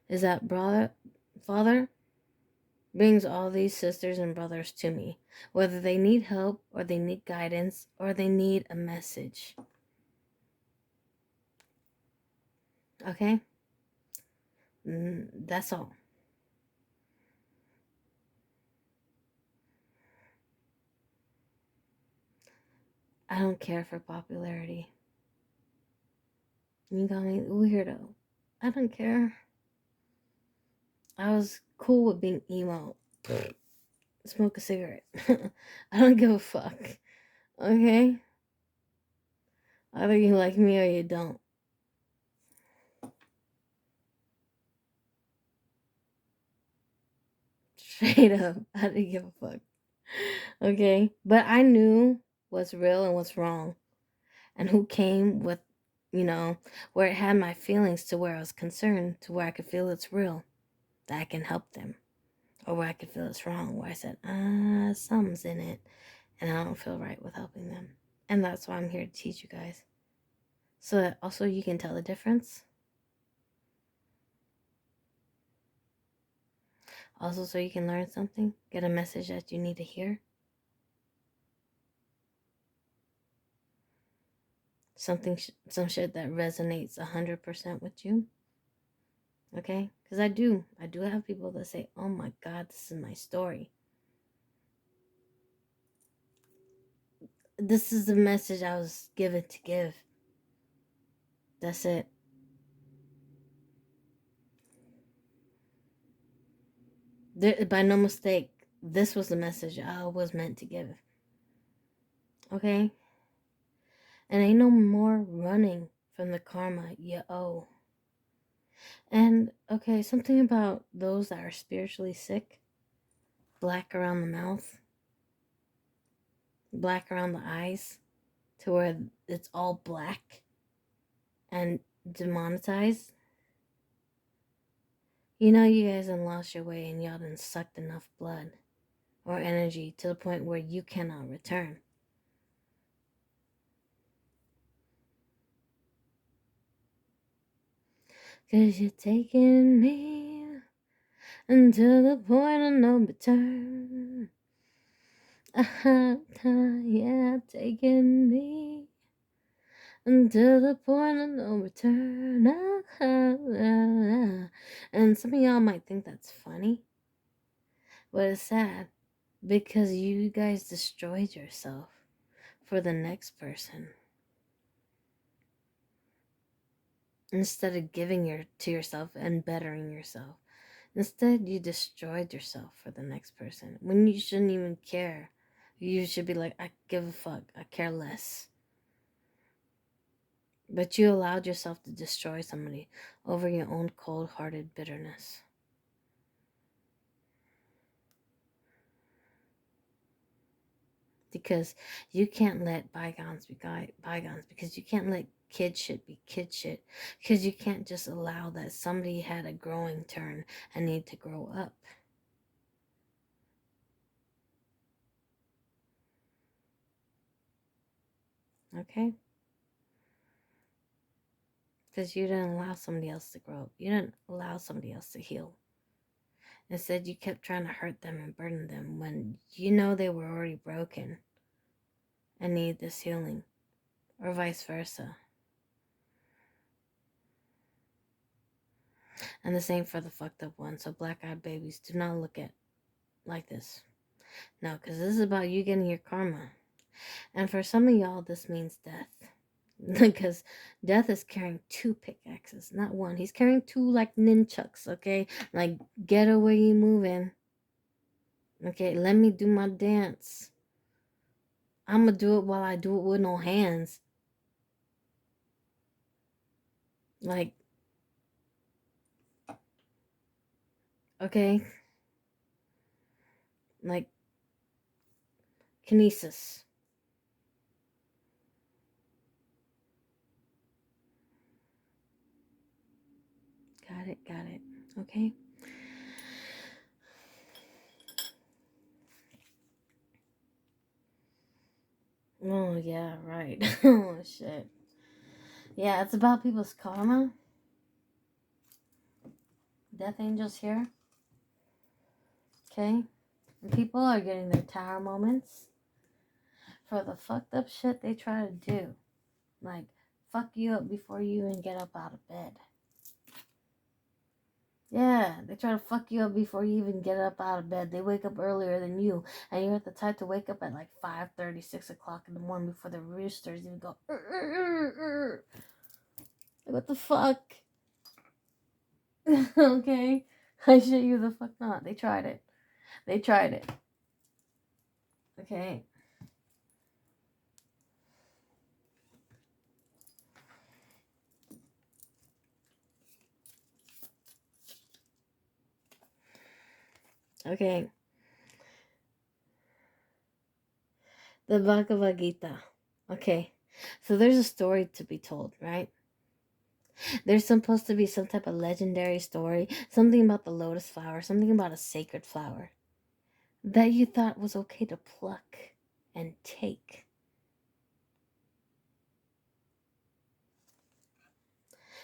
is that Father brings all these sisters and brothers to me. Whether they need help, or they need guidance, or they need a message. Okay? That's all. I don't care for popularity. You call me weirdo. I don't care. I was cool with being emo. Smoke a cigarette. I don't give a fuck. Okay? Either you like me or you don't. Straight up. I didn't give a fuck. Okay? But I knew what's real and what's wrong. And who came with, where it had my feelings to where I was concerned, to where I could feel it's real, that I can help them. Or where I could feel it's wrong, where I said, something's in it, and I don't feel right with helping them. And that's why I'm here to teach you guys. So that also you can tell the difference. Also so you can learn something, get a message that you need to hear. Some shit that resonates 100% with you. Okay? Because I do have people that say, oh my God, this is my story. This is the message I was given to give. That's it. By no mistake, this was the message I was meant to give. Okay? And ain't no more running from the karma you owe. And, okay, something about those that are spiritually sick. Black around the mouth. Black around the eyes. To where it's all black. And demonetized. You know you guys done lost your way and y'all done sucked enough blood. Or energy to the point where you cannot return. Cause you're taking me until the point of no return. Yeah, taking me until the point of no return. And some of y'all might think that's funny, but it's sad because you guys destroyed yourself for the next person. Instead of giving to yourself and bettering yourself. Instead, you destroyed yourself for the next person. When you shouldn't even care. You should be like, I give a fuck. I care less. But you allowed yourself to destroy somebody over your own cold-hearted bitterness. Because you can't let bygones be bygones. Because you can't let kid shit be kid shit. Because you can't just allow that somebody had a growing turn and need to grow up. Okay? Because you didn't allow somebody else to grow. You didn't allow somebody else to heal. Instead, you kept trying to hurt them and burden them when you know they were already broken and need this healing, or vice versa. And the same for the fucked up ones. So black-eyed babies, do not look at like this. No, because this is about you getting your karma. And for some of y'all, this means death. Because death is carrying 2 pickaxes, not 1. He's carrying 2 like nunchucks, okay? Like, get away, you moving. Okay, let me do my dance. I'm gonna do it while I do it with no hands. Like, Okay? Like kinesis. Got it, got it. Okay? Oh, yeah, right. Oh, shit. Yeah, it's about people's karma. Death angels here. Okay? And people are getting their tower moments for the fucked up shit they try to do. Like, fuck you up before you even get up out of bed. Yeah, they try to fuck you up before you even get up out of bed. They wake up earlier than you, and you're the type to wake up at like 5:30, 6 o'clock in the morning before the roosters even go. Like, what the fuck? Okay, I shit you the fuck not. They tried it. They tried it. Okay. Okay. The Bhagavad Gita. Okay. So there's a story to be told, right? There's supposed to be some type of legendary story, something about the lotus flower, something about a sacred flower that you thought was okay to pluck and take.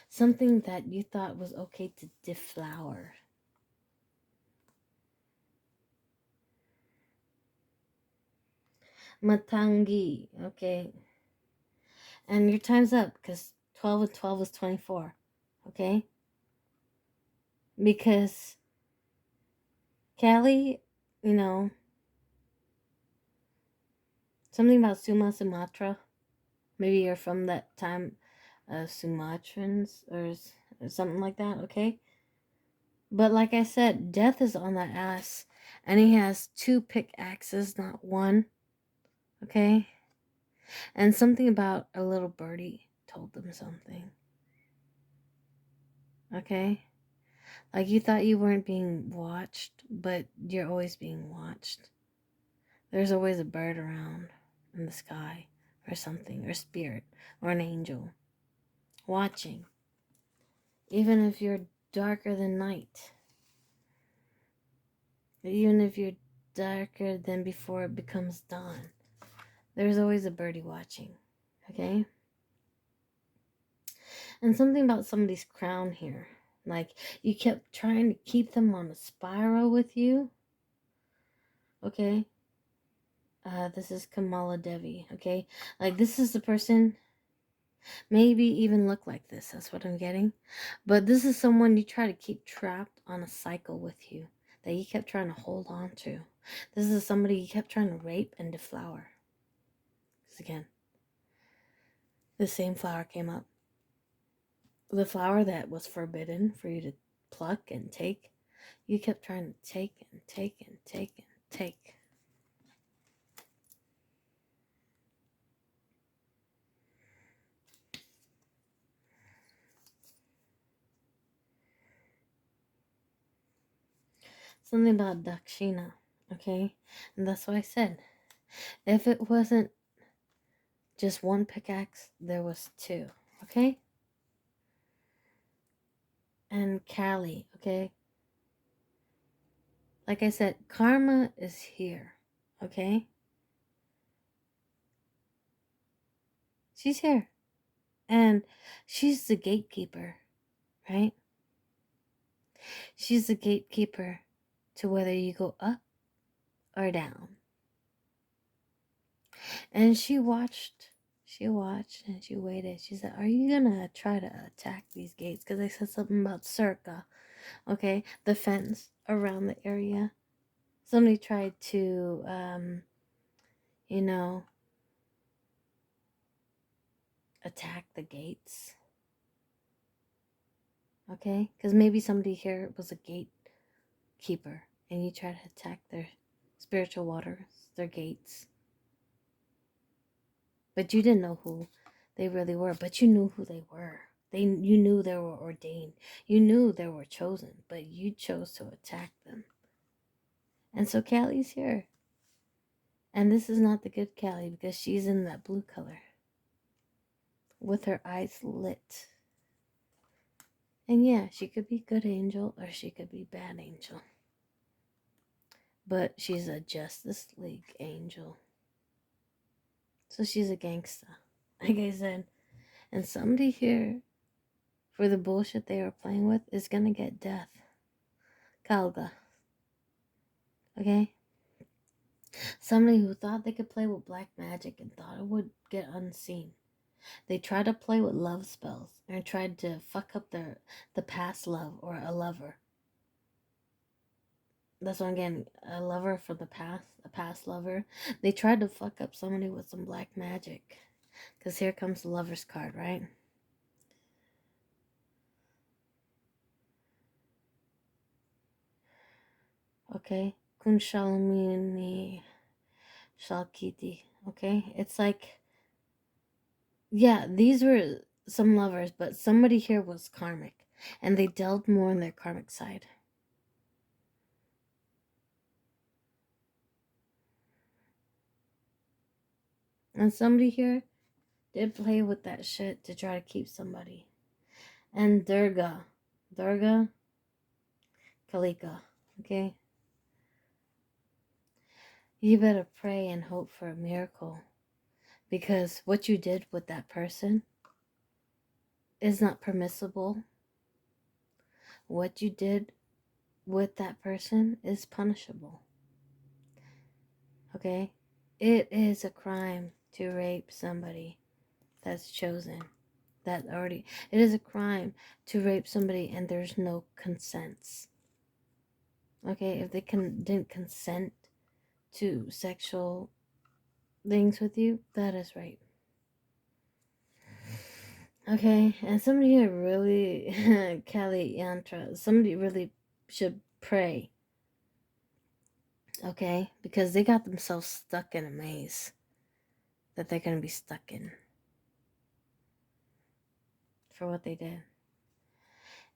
Something that you thought was okay to deflower. Matangi, okay? And your time's up because 12 and 12 is 24, okay? Because Callie, you know, something about Sumatra. Maybe you're from that time of Sumatrans or something like that, okay? But like I said, Death is on that ass. And he has 2 pickaxes, not 1, okay? And something about a little birdie told them something, okay? Like you thought you weren't being watched, but you're always being watched. There's always a bird around in the sky or something, or spirit, or an angel watching. Even if you're darker than night, even if you're darker than before it becomes dawn, there's always a birdie watching, okay? And something about somebody's crown here. Like, you kept trying to keep them on a spiral with you, okay? This is Kamala Devi, okay? Like, this is the person, maybe even look like this, that's what I'm getting. But this is someone you try to keep trapped on a cycle with you that you kept trying to hold on to. This is somebody you kept trying to rape and deflower. Because again, the same flower came up. The flower that was forbidden for you to pluck and take, you kept trying to take and take and take and take. Something about Dakshina, okay? And that's why I said, if it wasn't just 1 pickaxe, there was 2, okay? And Callie, okay? Like I said, karma is here, okay? She's here. And she's the gatekeeper, right? She's the gatekeeper to whether you go up or down. And she watched and she waited. She said, are you gonna try to attack these gates? Because they said something about circa, okay? The fence around the area. Somebody tried to, you know, attack the gates. Okay? Because maybe somebody here was a gatekeeper and you try to attack their spiritual waters, their gates. But you didn't know who they really were, but you knew who they were. You knew they were ordained. You knew they were chosen, but you chose to attack them. And so Callie's here. And this is not the good Callie because she's in that blue color with her eyes lit. And yeah, she could be good angel or she could be bad angel. But she's a Justice League angel. So she's a gangsta, like I said. And somebody here, for the bullshit they are playing with, is gonna get death. Kalga. Okay? Somebody who thought they could play with black magic and thought it would get unseen. They tried to play with love spells and tried to fuck up the past love or a lover. That's what I'm getting. A lover from the past, a past lover. They tried to fuck up somebody with some black magic. Because here comes the lover's card, right? Okay? Kunshalamini Shalkiti. Okay? It's like, yeah, these were some lovers, but somebody here was karmic. And they delved more on their karmic side. And somebody here did play with that shit to try to keep somebody. And Durga, Kalika, okay? You better pray and hope for a miracle. Because what you did with that person is not permissible. What you did with that person is punishable. Okay? It is a crime to rape somebody that's chosen. It is a crime to rape somebody and there's no consents. Okay? If they didn't consent to sexual things with you, that is rape. Okay, and somebody here really, Kali Yantra, somebody really should pray. Okay, because they got themselves stuck in a maze that they're going to be stuck in for what they did.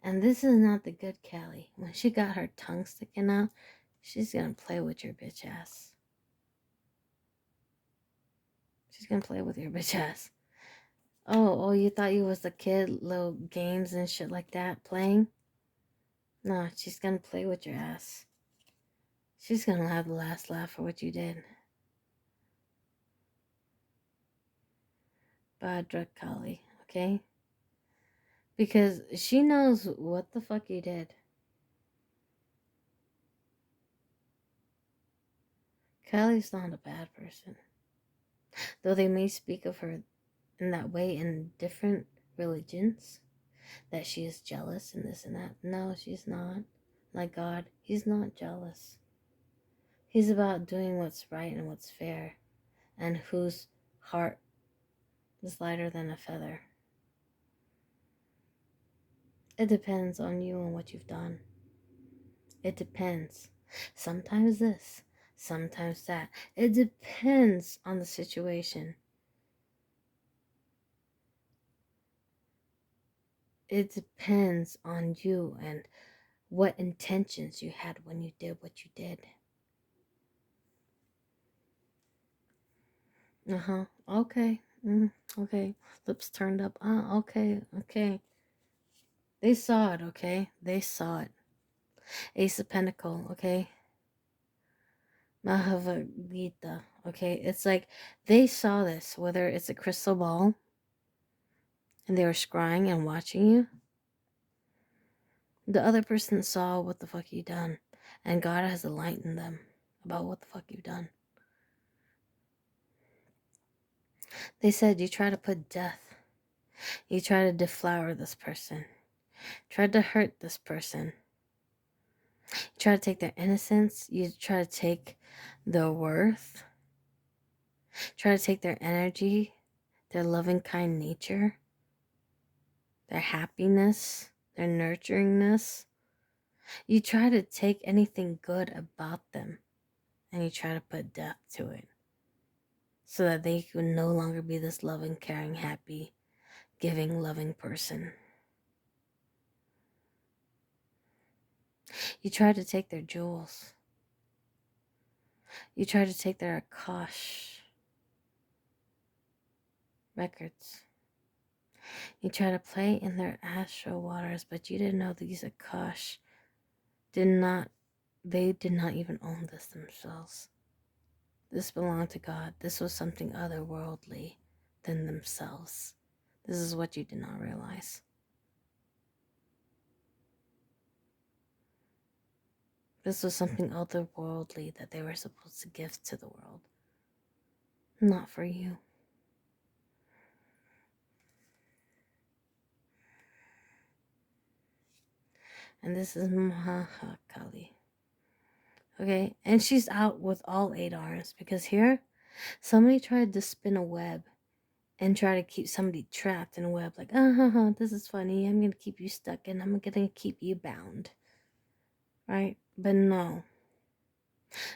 And this is not the good Kali. When she got her tongue sticking out, she's going to play with your bitch ass. She's going to play with your bitch ass. Oh, you thought you was the kid, little games and shit like that playing? No, she's going to play with your ass. She's going to have the last laugh for what you did. Badra Kali, okay? Because she knows what the fuck you did. Kali's not a bad person. Though they may speak of her in that way in different religions, that she is jealous and this and that. No, she's not. Like God, he's not jealous. He's about doing what's right and what's fair, and whose heart is lighter than a feather. It depends on you and what you've done. It depends. Sometimes this, sometimes that. It depends on the situation. It depends on you and what intentions you had when you did what you did. Okay. Okay. Lips turned up. Okay. They saw it, okay? They saw it. Ace of Pentacle, okay? Mahavagita, okay? It's like they saw this, whether it's a crystal ball and they were scrying and watching you. The other person saw what the fuck you done, and God has enlightened them about what the fuck you've done. They said you try to put death. You try to deflower this person. Tried to hurt this person. You try to take their innocence. You try to take their worth. Try to take their energy, their loving, kind nature, their happiness, their nurturingness. You try to take anything good about them and you try to put death to it so that they can no longer be this loving, caring, happy, giving, loving person. You tried to take their jewels. You tried to take their Akash records. You tried to play in their astral waters, but you didn't know these Akash did not even own this themselves. This belonged to God. This was something otherworldly than themselves. This is what you did not realize. This was something otherworldly that they were supposed to give to the world. Not for you. And this is Mahakali. Okay, and she's out with all 8 arms because here, somebody tried to spin a web and try to keep somebody trapped in a web. Like, this is funny. I'm going to keep you stuck and I'm going to keep you bound. Right? But no.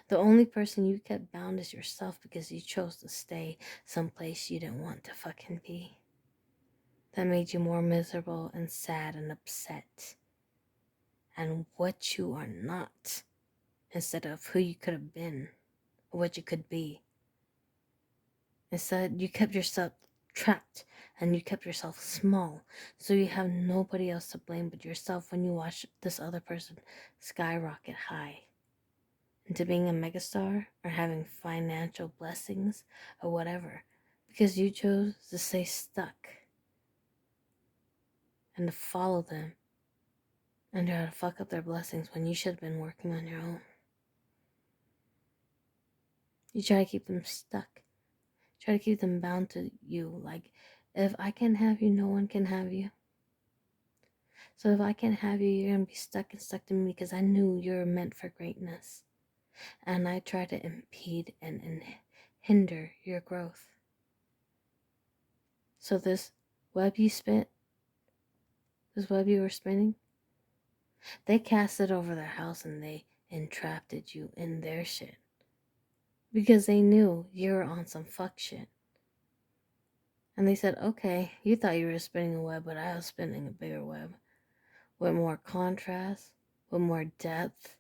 The only person you kept bound is yourself because you chose to stay someplace you didn't want to fucking be. That made you more miserable and sad and upset. And what you are not, instead of who you could have been, or what you could be. Instead, you kept yourself trapped and you kept yourself small. So you have nobody else to blame but yourself when you watch this other person skyrocket high into being a megastar or having financial blessings or whatever. Because you chose to stay stuck and to follow them and try to fuck up their blessings when you should have been working on your own. You try to keep them stuck. Try to keep them bound to you. Like, if I can't have you, no one can have you. So if I can't have you, you're going to be stuck to me because I knew you were meant for greatness. And I tried to impede and hinder your growth. So this web you spit, this web you were spinning, they cast it over their house and they entrapped you in their shit. Because they knew you were on some fuck shit. And they said, okay, you thought you were spinning a web, but I was spinning a bigger web. With more contrast, with more depth,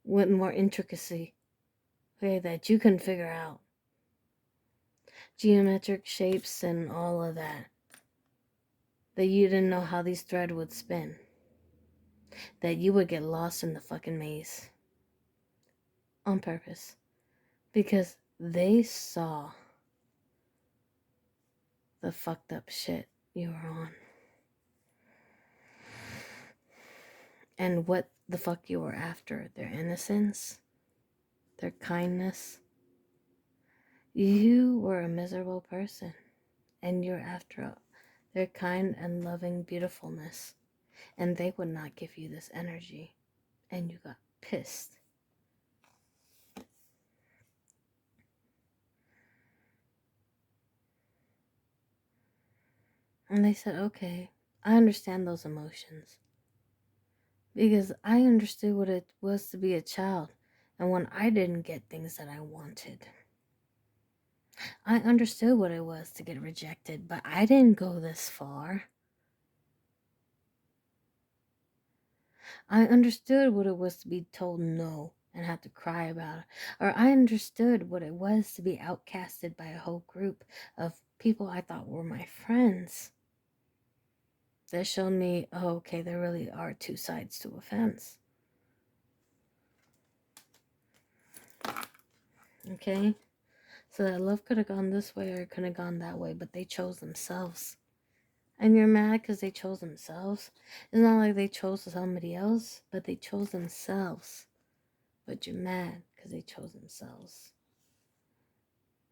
with more intricacy. Okay, that you can figure out. Geometric shapes and all of that. That you didn't know how these threads would spin. That you would get lost in the fucking maze. On purpose. Because they saw the fucked up shit you were on. And what the fuck you were after. Their innocence. Their kindness. You were a miserable person. And you're after their kind and loving beautifulness. And they would not give you this energy. And you got pissed. And they said, okay, I understand those emotions. Because I understood what it was to be a child. And when I didn't get things that I wanted. I understood what it was to get rejected. But I didn't go this far. I understood what it was to be told no and have to cry about it. Or I understood what it was to be outcasted by a whole group of people I thought were my friends. That showed me, oh, okay, there really are 2 sides to a fence. Okay? So that love could have gone this way or it could have gone that way, but they chose themselves. And you're mad because they chose themselves. It's not like they chose somebody else, but they chose themselves. But you're mad because they chose themselves.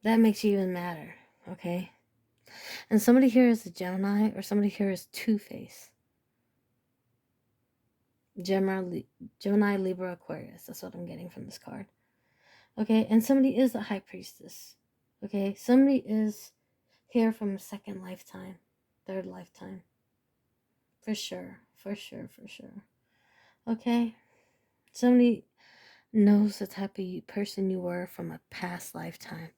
That makes you even madder, okay? And somebody here is a Gemini or somebody here is Two-Face. Gemini, Libra, Aquarius. That's what I'm getting from this card. Okay, and somebody is a High Priestess. Okay, somebody is here from a second lifetime, third lifetime. For sure. Okay? Somebody knows the type of person you were from a past lifetime.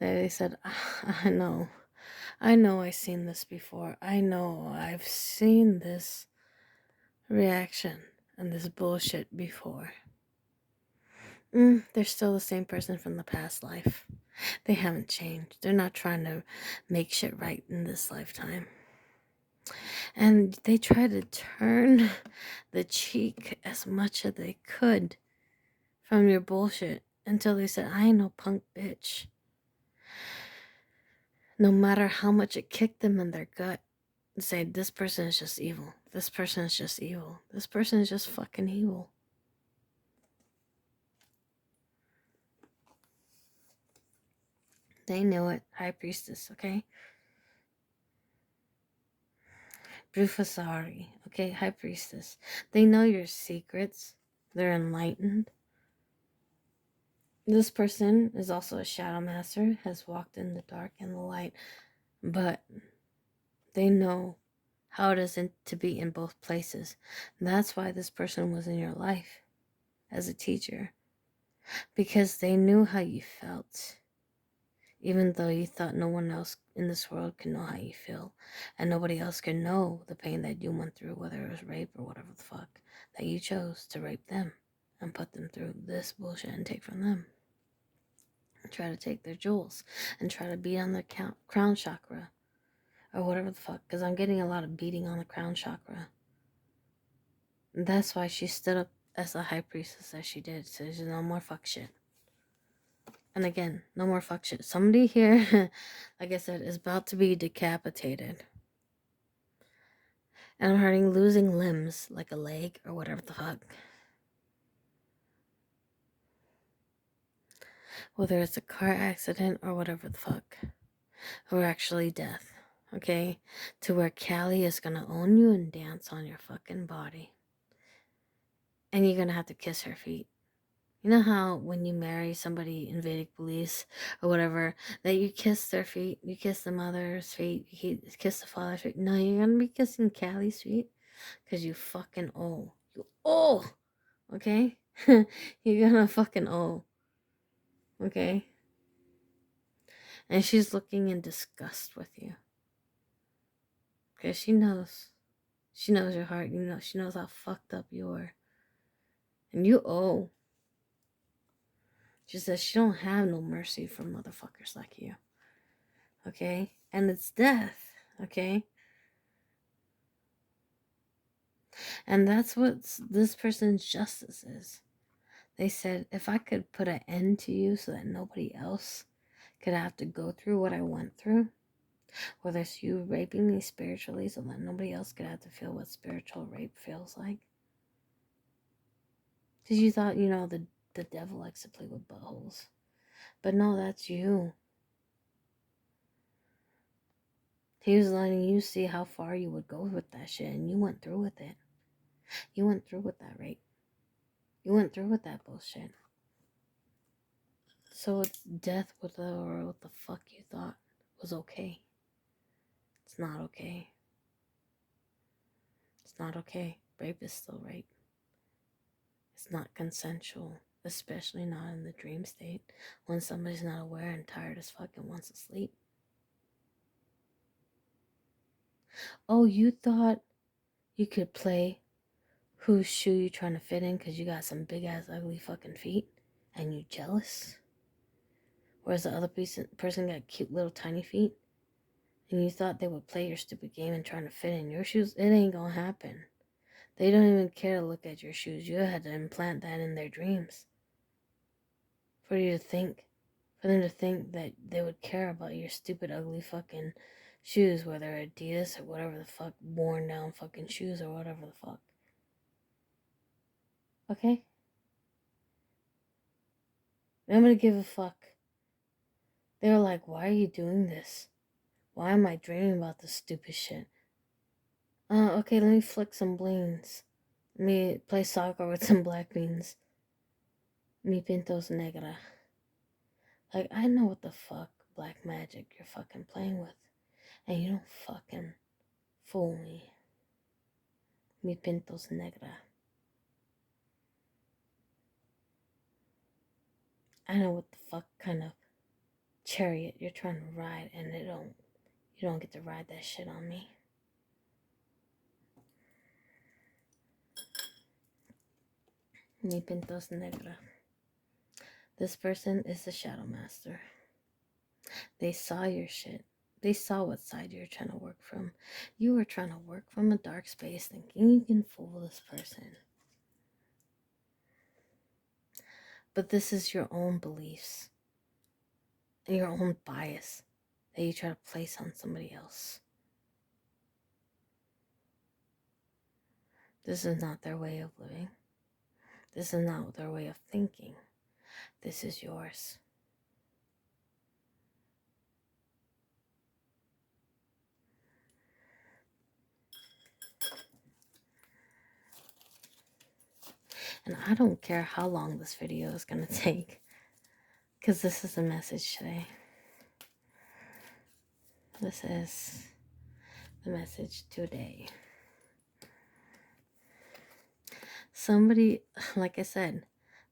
They said, I know I've seen this before. I know I've seen this reaction. and this bullshit before. They're still the same person from the past life. They haven't changed. They're not trying to make shit right in this lifetime. And they try to turn the cheek as much as they could from your bullshit until they said, I ain't no punk bitch. No matter how much it kicked them in their gut, and say, this person is just evil. This person is just evil. This person is just fucking evil. They knew it. High Priestess, okay? Brufasari, okay? High Priestess. They know your secrets. They're enlightened. This person is also a shadow master, has walked in the dark and the light, but they know how it is to be in both places. And that's why this person was in your life as a teacher, because they knew how you felt, even though you thought no one else in this world could know how you feel, and nobody else could know the pain that you went through, whether it was rape or whatever the fuck, that you chose to rape them and put them through this bullshit and take from them. Try to take their jewels and try to beat on their crown chakra or whatever the fuck, because I'm getting a lot of beating on the crown chakra. And that's why she stood up as a high priestess as she did. So there's no more fuck shit. And again, no more fuck shit. Somebody here, like I said, is about to be decapitated. And I'm hurting losing limbs, like a leg or whatever the fuck. Whether it's a car accident or whatever the fuck. Or actually death. Okay? To where Callie is gonna own you and dance on your fucking body. And you're gonna have to kiss her feet. You know how when you marry somebody in Vedic beliefs or whatever, that you kiss their feet, you kiss the mother's feet, you kiss the father's feet. No, you're gonna be kissing Callie's feet because you fucking owe. You owe! Okay? You're gonna fucking owe. Okay? And she's looking in disgust with you. Because she knows. She knows your heart. You know, she knows how fucked up you are. And you owe. She says she don't have no mercy for motherfuckers like you. Okay? And it's death. Okay? And that's what this person's justice is. They said, if I could put an end to you so that nobody else could have to go through what I went through, whether it's you raping me spiritually so that nobody else could have to feel what spiritual rape feels like. Because you thought, the devil likes to play with buttholes. But no, that's you. He was letting you see how far you would go with that shit, and you went through with it. You went through with that rape. You went through with that bullshit. So it's death with what the fuck you thought was okay. It's not okay. It's not okay. Rape is still rape. It's not consensual, especially not in the dream state when somebody's not aware and tired as fuck and wants to sleep. Oh, you thought you could play whose shoe you trying to fit in because you got some big ass ugly fucking feet and you jealous? Whereas the other person got cute little tiny feet and you thought they would play your stupid game and trying to fit in your shoes? It ain't gonna happen. They don't even care to look at your shoes. You had to implant that in their dreams. For them to think that they would care about your stupid, ugly fucking shoes, whether Adidas or whatever the fuck, worn down fucking shoes or whatever the fuck. Okay? Nobody give a fuck. They were like, why are you doing this? Why am I dreaming about this stupid shit? Okay, let me flick some blings. Let me play soccer with some black beans. Mi pintos negra. Like, I know what the fuck black magic you're fucking playing with. And you don't fucking fool me. Mi pintos negra. I know what the fuck kind of chariot you're trying to ride, and you don't get to ride that shit on me. Mi pintos negra. This person is the Shadow Master. They saw your shit. They saw what side you're trying to work from. You were trying to work from a dark space thinking you can fool this person. But this is your own beliefs and your own bias that you try to place on somebody else. This is not their way of living. This is not their way of thinking. This is yours. And I don't care how long this video is going to take, because this is the message today. This is the message today. Somebody, like I said,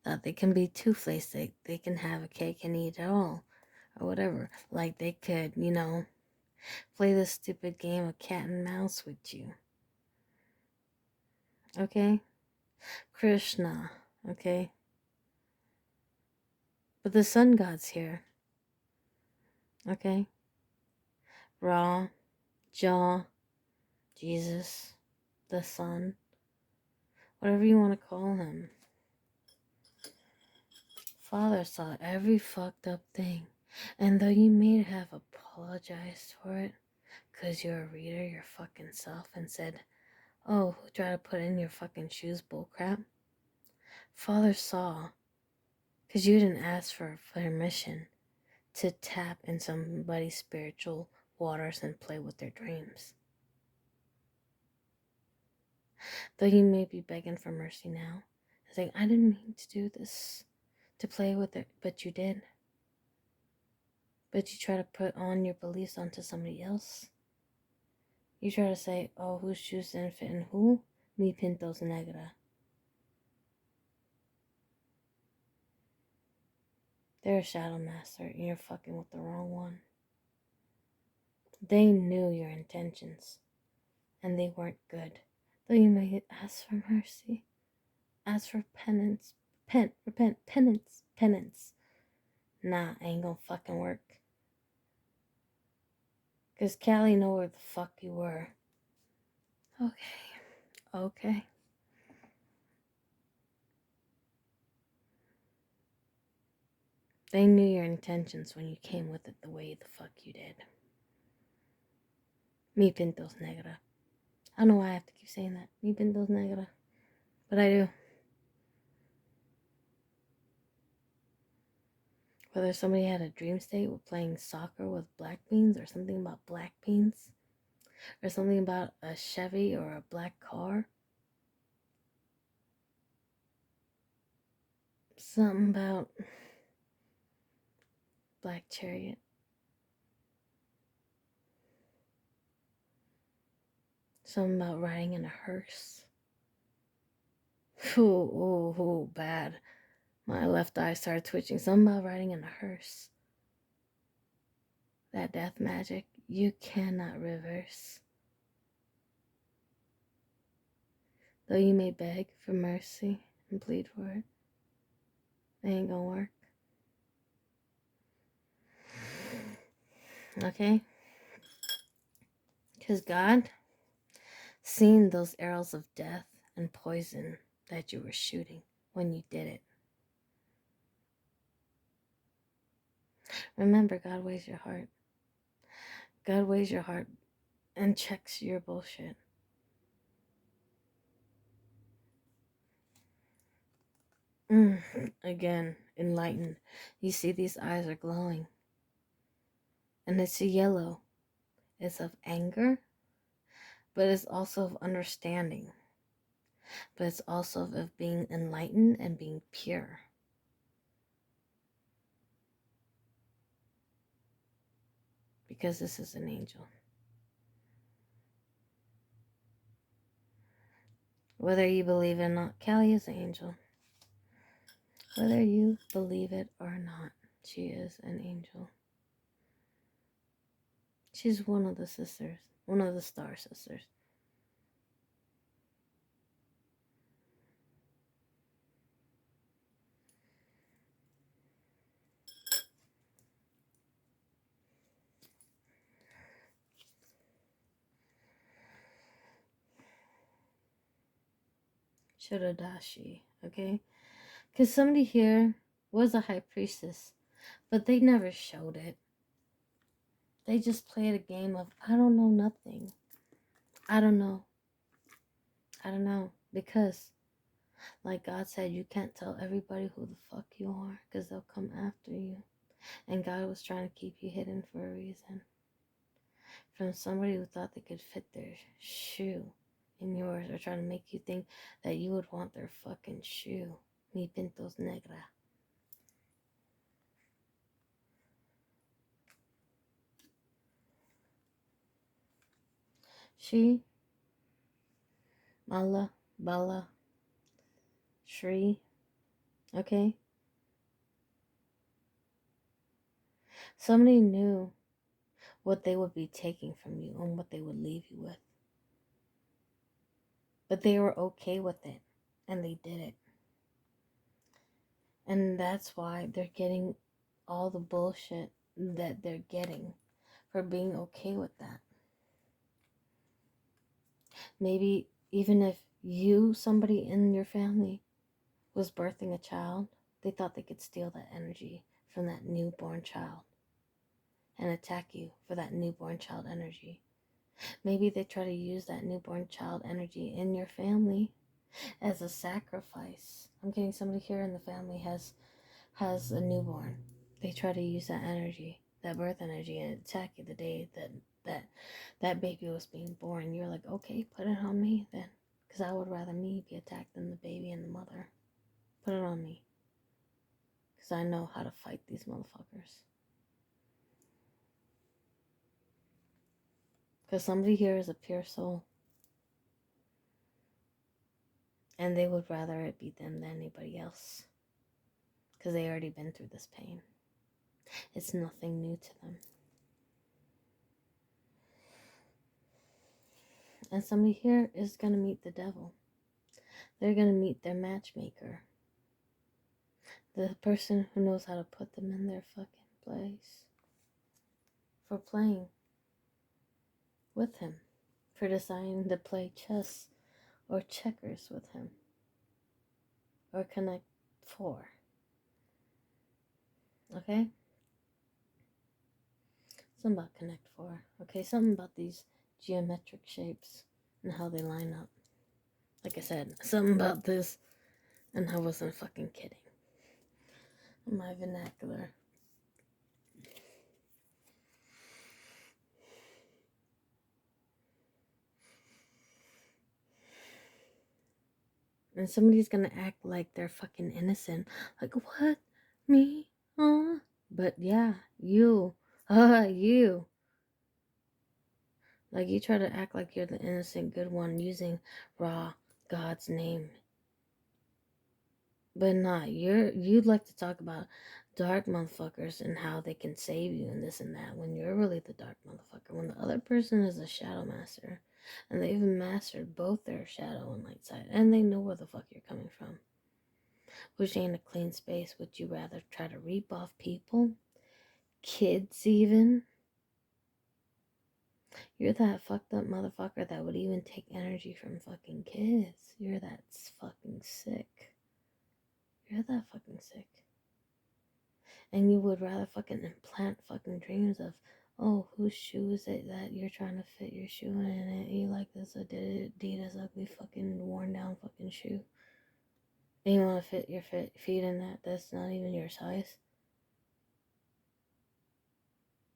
thought they can be two-faced. They can have a cake and eat it all, or whatever. Like they could, play this stupid game of cat and mouse with you. Okay? Krishna, okay? But the sun god's here. Okay? Ra, Jah, Jesus, the sun, whatever you want to call him. Father saw every fucked up thing. And though you may have apologized for it, because you're a reader, your fucking self, and said, oh, who tried to put in your fucking shoes, bullcrap? Father saw, because you didn't ask for permission to tap in somebody's spiritual waters and play with their dreams. Though you may be begging for mercy now, saying, I didn't mean to do this, to play with it, but you did. But you try to put on your beliefs onto somebody else. You try to say, oh, whose shoes didn't fit in who? Mi pintos negra. They're a shadow master, and you're fucking with the wrong one. They knew your intentions, and they weren't good. Though you may ask for mercy, ask for penance, repent, penance. Nah, ain't gonna fucking work. Cause Callie know where the fuck you were. Okay. They knew your intentions when you came with it the way the fuck you did. Mi pintos negra. I don't know why I have to keep saying that. Mi pintos negra. But I do. Whether somebody had a dream state with playing soccer with black beans, or something about black beans, or something about a Chevy or a black car, something about black chariot, something about riding in a hearse. Ooh, bad. My left eye started twitching. Something about riding in a hearse. That death magic, you cannot reverse. Though you may beg for mercy and plead for it, it ain't gonna work. Okay? Because God seen those arrows of death and poison that you were shooting when you did it. Remember, God weighs your heart. God weighs your heart and checks your bullshit. Again, enlightened. You see these eyes are glowing. And it's a yellow. It's of anger, but it's also of understanding. But it's also of being enlightened and being pure. Because this is an angel. Whether you believe it or not, Callie is an angel. Whether you believe it or not, she is an angel. She's one of the sisters, one of the star sisters. Shotodashi, okay? Because somebody here was a high priestess, but they never showed it. They just played a game of, I don't know nothing. I don't know. I don't know. Because, like God said, you can't tell everybody who the fuck you are, because they'll come after you. And God was trying to keep you hidden for a reason. From somebody who thought they could fit their shoe in yours, or trying to make you think that you would want their fucking shoe. Mi pintos negra. She, Mala, Bala, Shri, okay? Somebody knew what they would be taking from you and what they would leave you with. But they were okay with it, and they did it. And that's why they're getting all the bullshit that they're getting for being okay with that. Maybe even if you, somebody in your family, was birthing a child, they thought they could steal that energy from that newborn child and attack you for that newborn child energy. Maybe they try to use that newborn child energy in your family as a sacrifice. I'm getting somebody here in the family has a newborn. They try to use that energy, that birth energy, and attack you the day that baby was being born. You're like, okay, put it on me then, because I would rather me be attacked than the baby and the mother. Put it on me, because I know how to fight these motherfuckers. Because somebody here is a pure soul, and they would rather it be them than anybody else, because they already been through this pain. It's nothing new to them. And somebody here is going to meet the devil. They're going to meet their matchmaker. The person who knows how to put them in their fucking place. For playing with him. For deciding to play chess or checkers with him. Or connect 4. Okay? Something about connect 4. Okay? Something about these geometric shapes and how they line up. Like I said, something about this, and I wasn't fucking kidding. My vernacular. And somebody's gonna act like they're fucking innocent. Like, what? Me? But yeah, you. You. Like, you try to act like you're the innocent good one using raw God's name. But not. You'd like to talk about dark motherfuckers and how they can save you and this and that when you're really the dark motherfucker. When the other person is a shadow master. And they've mastered both their shadow and light side. And they know where the fuck you're coming from. Which ain't a clean space. Would you rather try to reap off people? Kids even? You're that fucked up motherfucker that would even take energy from fucking kids. You're that fucking sick. You're that fucking sick. And you would rather fucking implant fucking dreams of, oh, whose shoe is it that you're trying to fit your shoe in it? You like this Adidas ugly fucking worn down fucking shoe. And you want to fit your feet in that? That's not even your size.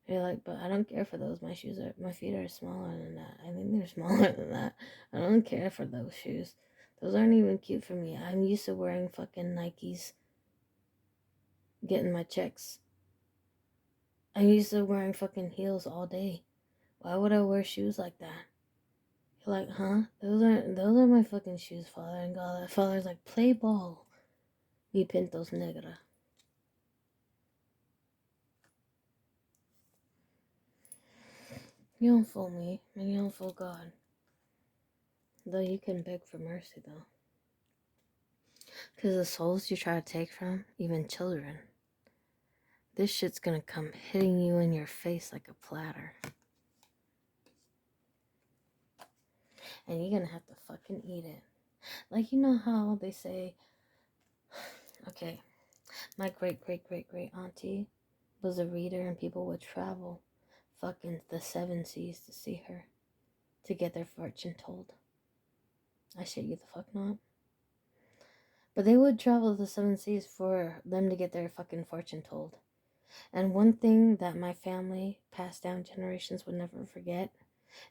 You're like, but I don't care for those. My feet are smaller than that. I think they're smaller than that. I don't care for those shoes. Those aren't even cute for me. I'm used to wearing fucking Nikes, getting my checks. I'm used to wearing fucking heels all day. Why would I wear shoes like that? You're like, huh? Those are my fucking shoes, father. And God, father's like, play ball. Mi pintos negra. You don't fool me, and you don't fool God. Though you can beg for mercy, though. Because the souls you try to take from, even children, this shit's gonna come hitting you in your face like a platter. And you're gonna have to fucking eat it. Like, you know how they say, okay, my great auntie was a reader and people would travel fucking the seven seas to see her, to get their fortune told. I shit you the fuck not. But they would travel the seven seas for them to get their fucking fortune told. And one thing that my family passed down generations would never forget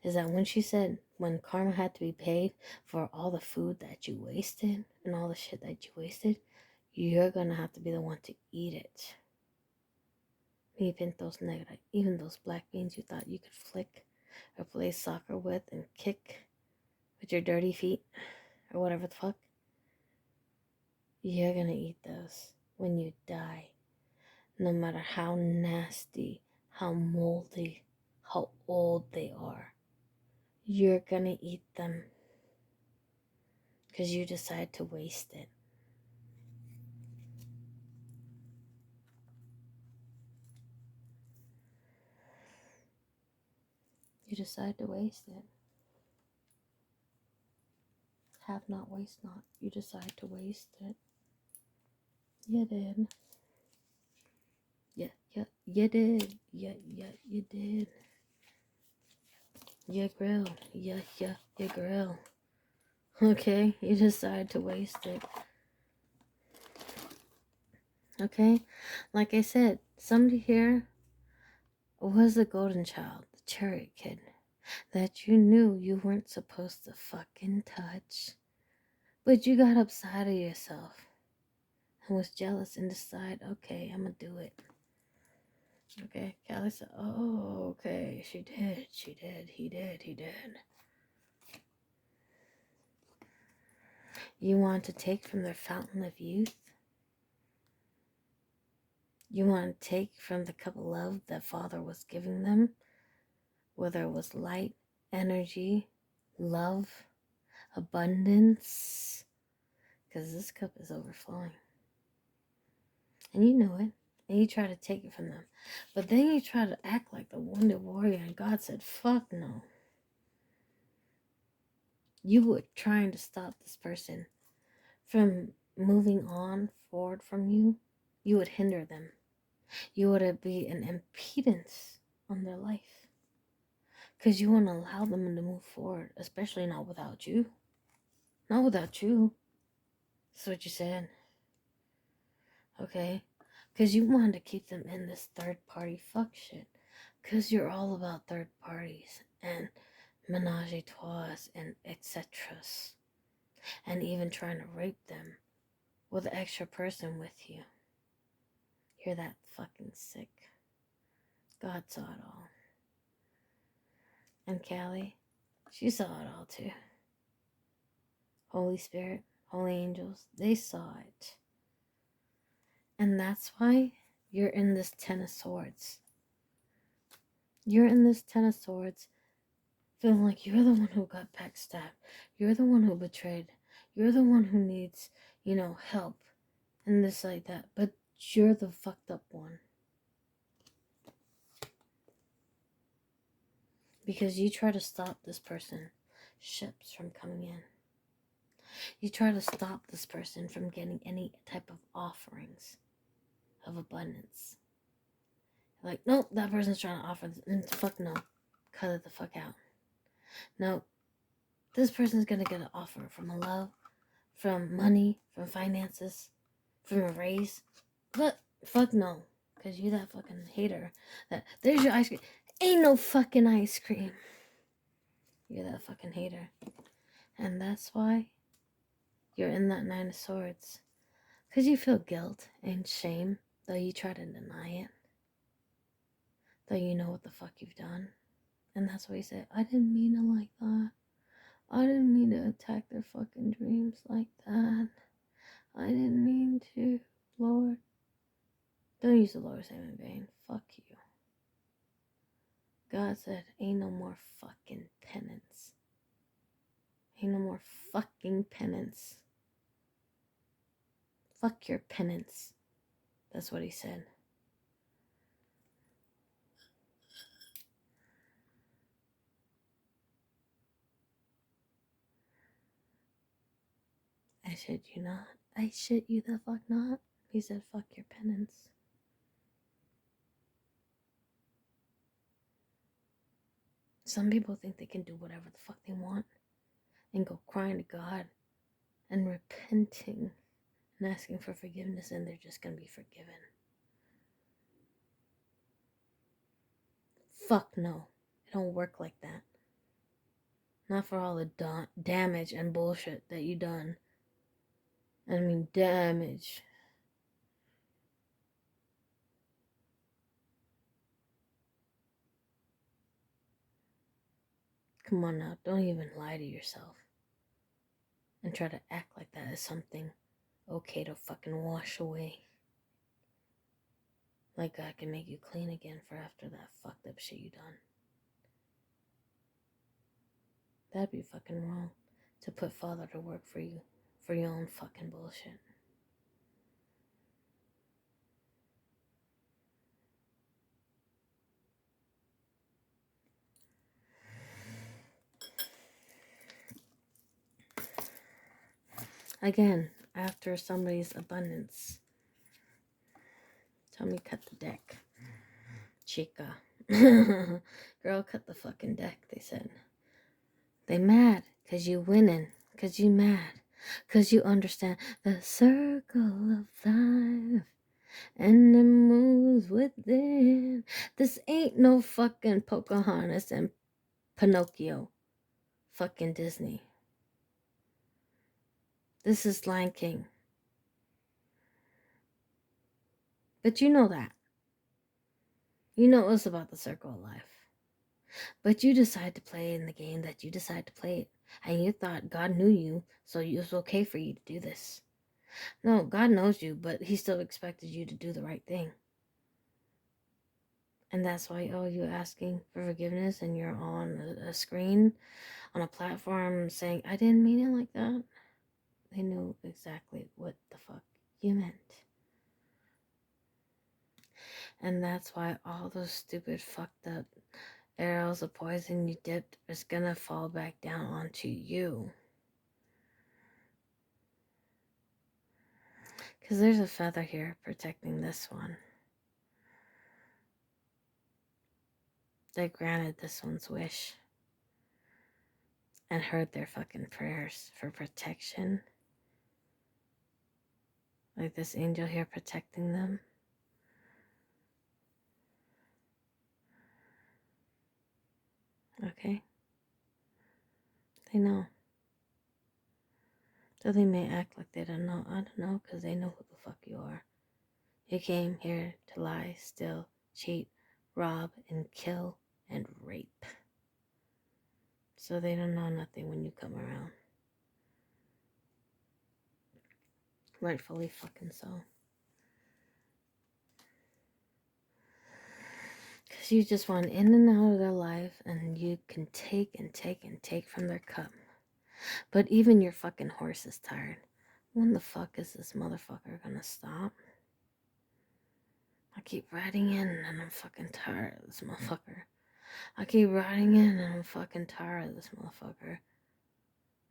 is that when she said when karma had to be paid for all the food that you wasted and all the shit that you wasted, you're gonna have to be the one to eat it. Even those black beans you thought you could flick or play soccer with and kick with your dirty feet or whatever the fuck, you're gonna eat those when you die. No matter how nasty, how moldy, how old they are, you're gonna eat them because you decide to waste it. You decide to waste it. Have not, waste not. You decide to waste it. You did. Yeah, you did. Yeah, you did. You grill. Yeah, you grill. Okay, you decide to waste it. Okay, like I said, somebody here was the golden child, the chariot kid, that you knew you weren't supposed to fucking touch. But you got upside of yourself and was jealous and decided, okay, I'm gonna do it. Okay, Callie said, oh, okay, she did, he did. You want to take from their fountain of youth? You want to take from the cup of love that Father was giving them? Whether it was light, energy, love, abundance, because this cup is overflowing. And you know it. And you try to take it from them. But then you try to act like the wounded warrior, and God said, fuck no. You were trying to stop this person from moving on forward from you. You would hinder them. You would be an impedance on their life. Because you wouldn't allow them to move forward, especially not without you. Not without you. That's what you said. Okay? Because you wanted to keep them in this third party fuck shit. Because you're all about third parties and menage a trois and etc. And even trying to rape them with an extra person with you. You're that fucking sick. God saw it all. And Callie, she saw it all too. Holy Spirit, holy angels, they saw it. And that's why you're in this Ten of Swords. You're in this Ten of Swords feeling like you're the one who got backstabbed. You're the one who betrayed. You're the one who needs, help. And this like that. But you're the fucked up one. Because you try to stop this person, ships from coming in. You try to stop this person from getting any type of offerings of abundance. Like, nope, that person's trying to offer this. Fuck no. Cut it the fuck out. No, this person's gonna get an offer from a love, from money, from finances, from a raise. But fuck no. Because you that fucking hater. There's your ice cream. Ain't no fucking ice cream. You're that fucking hater. And that's why you're in that Nine of Swords. Because you feel guilt and shame, though you try to deny it. Though you know what the fuck you've done. And that's why you say, I didn't mean it like that. I didn't mean to attack their fucking dreams like that. I didn't mean to, Lord. Don't use the Lord's name in vain. Fuck you. God said, ain't no more fucking penance. Ain't no more fucking penance. Fuck your penance. That's what he said. I shit you not. I shit you the fuck not. He said, fuck your penance. Some people think they can do whatever the fuck they want and go crying to God and repenting and asking for forgiveness, and they're just gonna be forgiven. Fuck no. It don't work like that. Not for all the damage and bullshit that you done. I mean, damage. Come on now, don't even lie to yourself. And try to act like that is something okay to fucking wash away. Like God can make you clean again for after that fucked up shit you done. That'd be fucking wrong. To put Father to work for you. For your own fucking bullshit. Again, after somebody's abundance. Tell me cut the deck. Chica. Girl, cut the fucking deck, they said. They mad, cause you winning, cause you mad, cause you understand the circle of life, and it moves within. This ain't no fucking Pocahontas and Pinocchio. Fucking Disney. This is Lion King. But you know that. You know it's about the circle of life. But you decide to play in the game that you decide to play it. And you thought God knew you, so it was okay for you to do this. No, God knows you, but he still expected you to do the right thing. And that's why, you're asking for forgiveness and you're on a screen, on a platform saying, I didn't mean it like that. They knew exactly what the fuck you meant. And that's why all those stupid fucked up arrows of poison you dipped is gonna fall back down onto you. Because there's a feather here protecting this one. They granted this one's wish and heard their fucking prayers for protection. Like this angel here protecting them. Okay? They know. So they may act like they don't know. I don't know, because they know who the fuck you are. You came here to lie, steal, cheat, rob, and kill, and rape. So they don't know nothing when you come around. Rightfully fucking so. Because you just want in and out of their life, and you can take and take and take from their cup. But even your fucking horse is tired. When the fuck is this motherfucker gonna stop? I keep riding in and I'm fucking tired of this motherfucker. I keep riding in and I'm fucking tired of this motherfucker.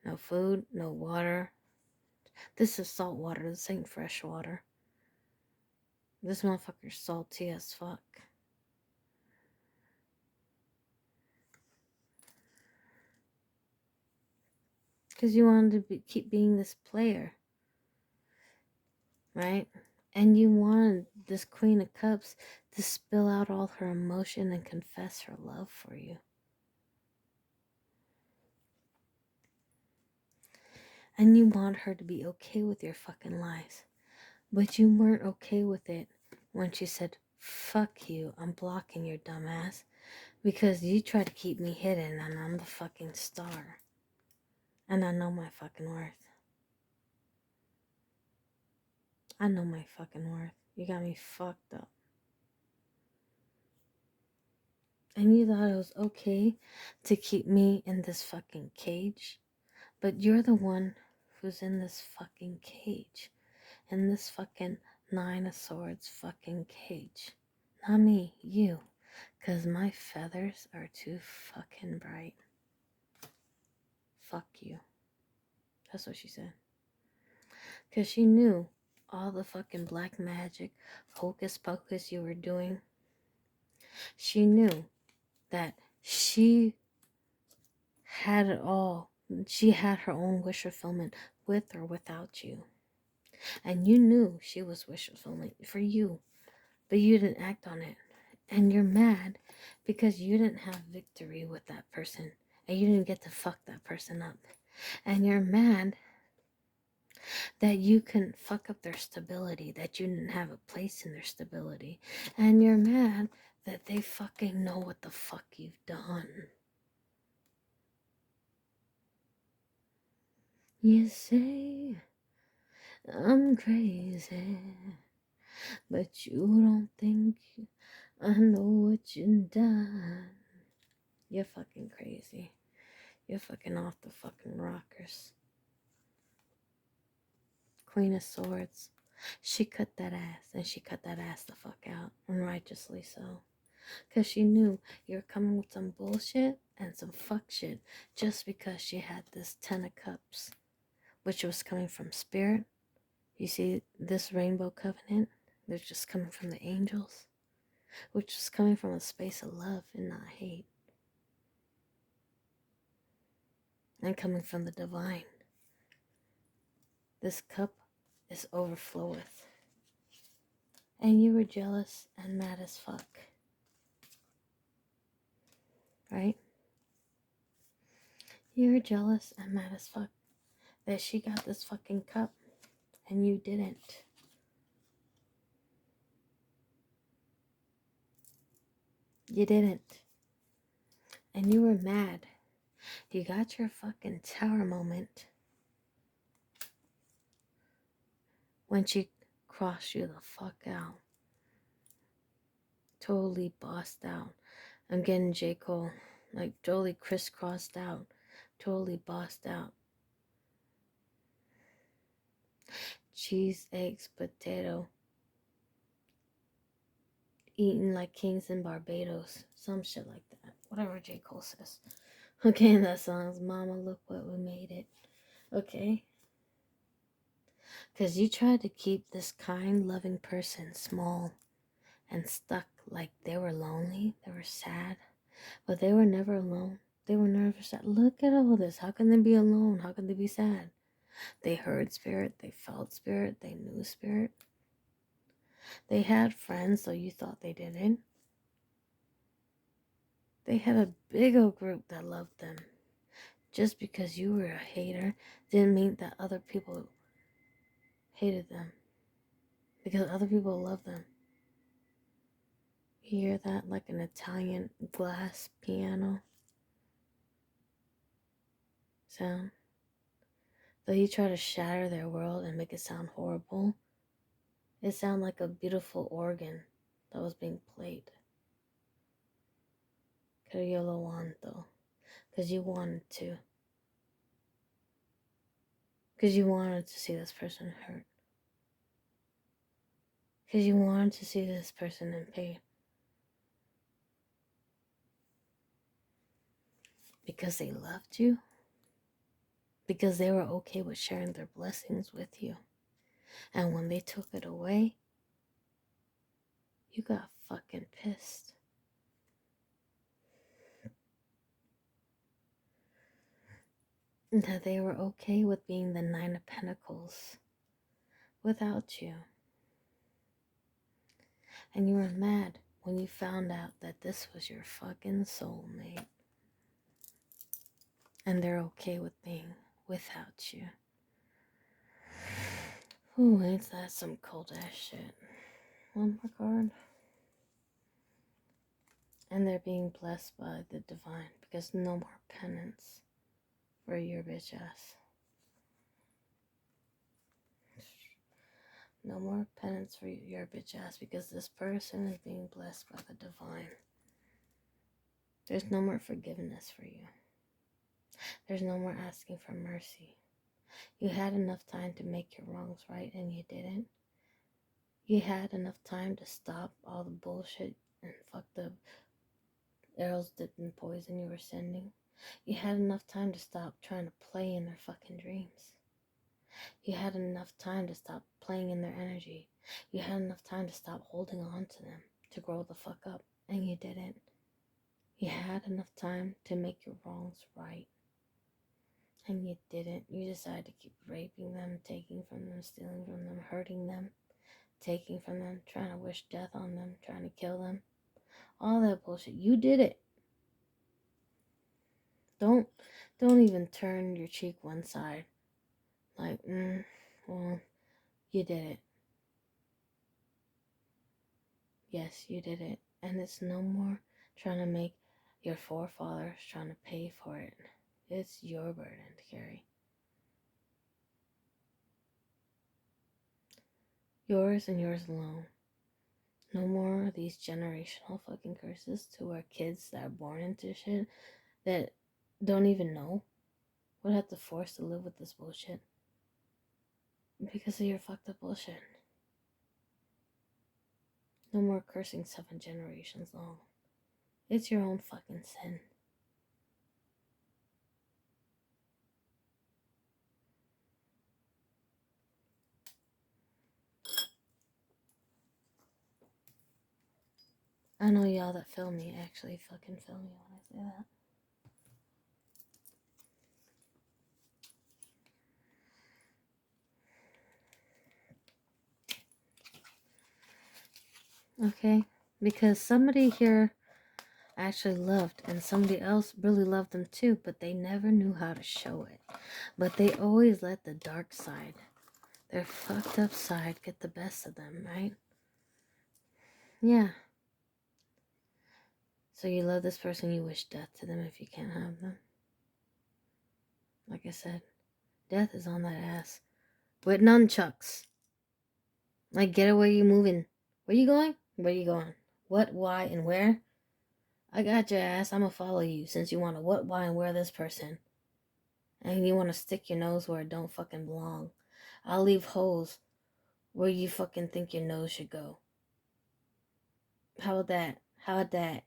No food, no water. This is salt water. This ain't fresh water. This motherfucker's salty as fuck. Because you wanted to keep being this player. Right? And you wanted this Queen of Cups to spill out all her emotion and confess her love for you. And you want her to be okay with your fucking lies. But you weren't okay with it when she said, fuck you, I'm blocking your dumb ass. Because you try to keep me hidden and I'm the fucking star. And I know my fucking worth. I know my fucking worth. You got me fucked up. And you thought it was okay to keep me in this fucking cage. But you're the one who's in this fucking cage. In this fucking Nine of Swords fucking cage. Not me, you. Because my feathers are too fucking bright. Fuck you. That's what she said. Because she knew all the fucking black magic, hocus pocus you were doing. She knew that she had it all. She had her own wish fulfillment with or without you. And you knew she was wish fulfillment for you, but you didn't act on it. And you're mad because you didn't have victory with that person and you didn't get to fuck that person up. And you're mad that you couldn't fuck up their stability, that you didn't have a place in their stability. And you're mad that they fucking know what the fuck you've done. You say I'm crazy, but you don't think I know what you've done. You're fucking crazy. You're fucking off the fucking rockers. Queen of Swords. She cut that ass, and she cut that ass the fuck out, and righteously so. Because she knew you were coming with some bullshit and some fuck shit just because she had this 10 of cups, which was coming from spirit. You see this rainbow covenant? They're just coming from the angels, which is coming from a space of love and not hate. And coming from the divine. This cup is overfloweth. And you were jealous and mad as fuck. Right? You were jealous and mad as fuck that she got this fucking cup and you didn't. You didn't. And you were mad. You got your fucking tower moment when she crossed you the fuck out. Totally bossed out. I'm getting J. Cole. Like, totally crisscrossed out. Totally bossed out. Cheese, eggs, potato. Eating like kings in Barbados. Some shit like that. Whatever J. Cole says. Okay, and that song's Mama, Look What We Made It. Okay? Because you tried to keep this kind, loving person small and stuck, like they were lonely, they were sad, but they were never alone. They were never sad. Look at all this. How can they be alone? How can they be sad? They heard spirit, they felt spirit, they knew spirit. They had friends, so you thought they didn't. They had a big old group that loved them. Just because you were a hater didn't mean that other people hated them. Because other people loved them. You hear that like an Italian glass piano sound? Though you try to shatter their world and make it sound horrible, it sounded like a beautiful organ that was being played. Because you lo wanto. Because you wanted to. Because you wanted to see this person hurt. Because you wanted to see this person in pain. Because they loved you. Because they were okay with sharing their blessings with you. And when they took it away, you got fucking pissed. That they were okay with being the 9 of Pentacles without you. And you were mad when you found out that this was your fucking soulmate. And they're okay with being without you. Ooh, ain't that some cold ass shit. One more card. And they're being blessed by the divine because no more penance for your bitch ass. No more penance for your bitch ass because this person is being blessed by the divine. There's no more forgiveness for you. There's no more asking for mercy. You had enough time to make your wrongs right and you didn't. You had enough time to stop all the bullshit and fucked up arrows dipped in poison you were sending. You had enough time to stop trying to play in their fucking dreams. You had enough time to stop playing in their energy. You had enough time to stop holding on to them, to grow the fuck up, and you didn't. You had enough time to make your wrongs right, and you didn't. You decided to keep raping them, taking from them, stealing from them, hurting them, taking from them, trying to wish death on them, trying to kill them. All that bullshit. You did it. Don't even turn your cheek one side. Like, well, you did it. Yes, you did it. And it's no more trying to make your forefathers trying to pay for it. It's your burden to carry. Yours and yours alone. No more of these generational fucking curses to where kids that are born into shit that don't even know would have to force to live with this bullshit. Because of your fucked up bullshit. No more cursing 7 generations long. It's your own fucking sin. I know y'all that feel me actually fucking feel me when I say that. Okay? Because somebody here actually loved, and somebody else really loved them too, but they never knew how to show it. But they always let the dark side, their fucked up side, get the best of them, right? Yeah. So you love this person, you wish death to them if you can't have them. Like I said, death is on that ass with nunchucks. Like, get away, you moving. Where you going? Where you going? What, why, and where? I got your ass. I'ma follow you since you want to what, why, and where this person. And you want to stick your nose where it don't fucking belong. I'll leave holes where you fucking think your nose should go. How about that? How about that?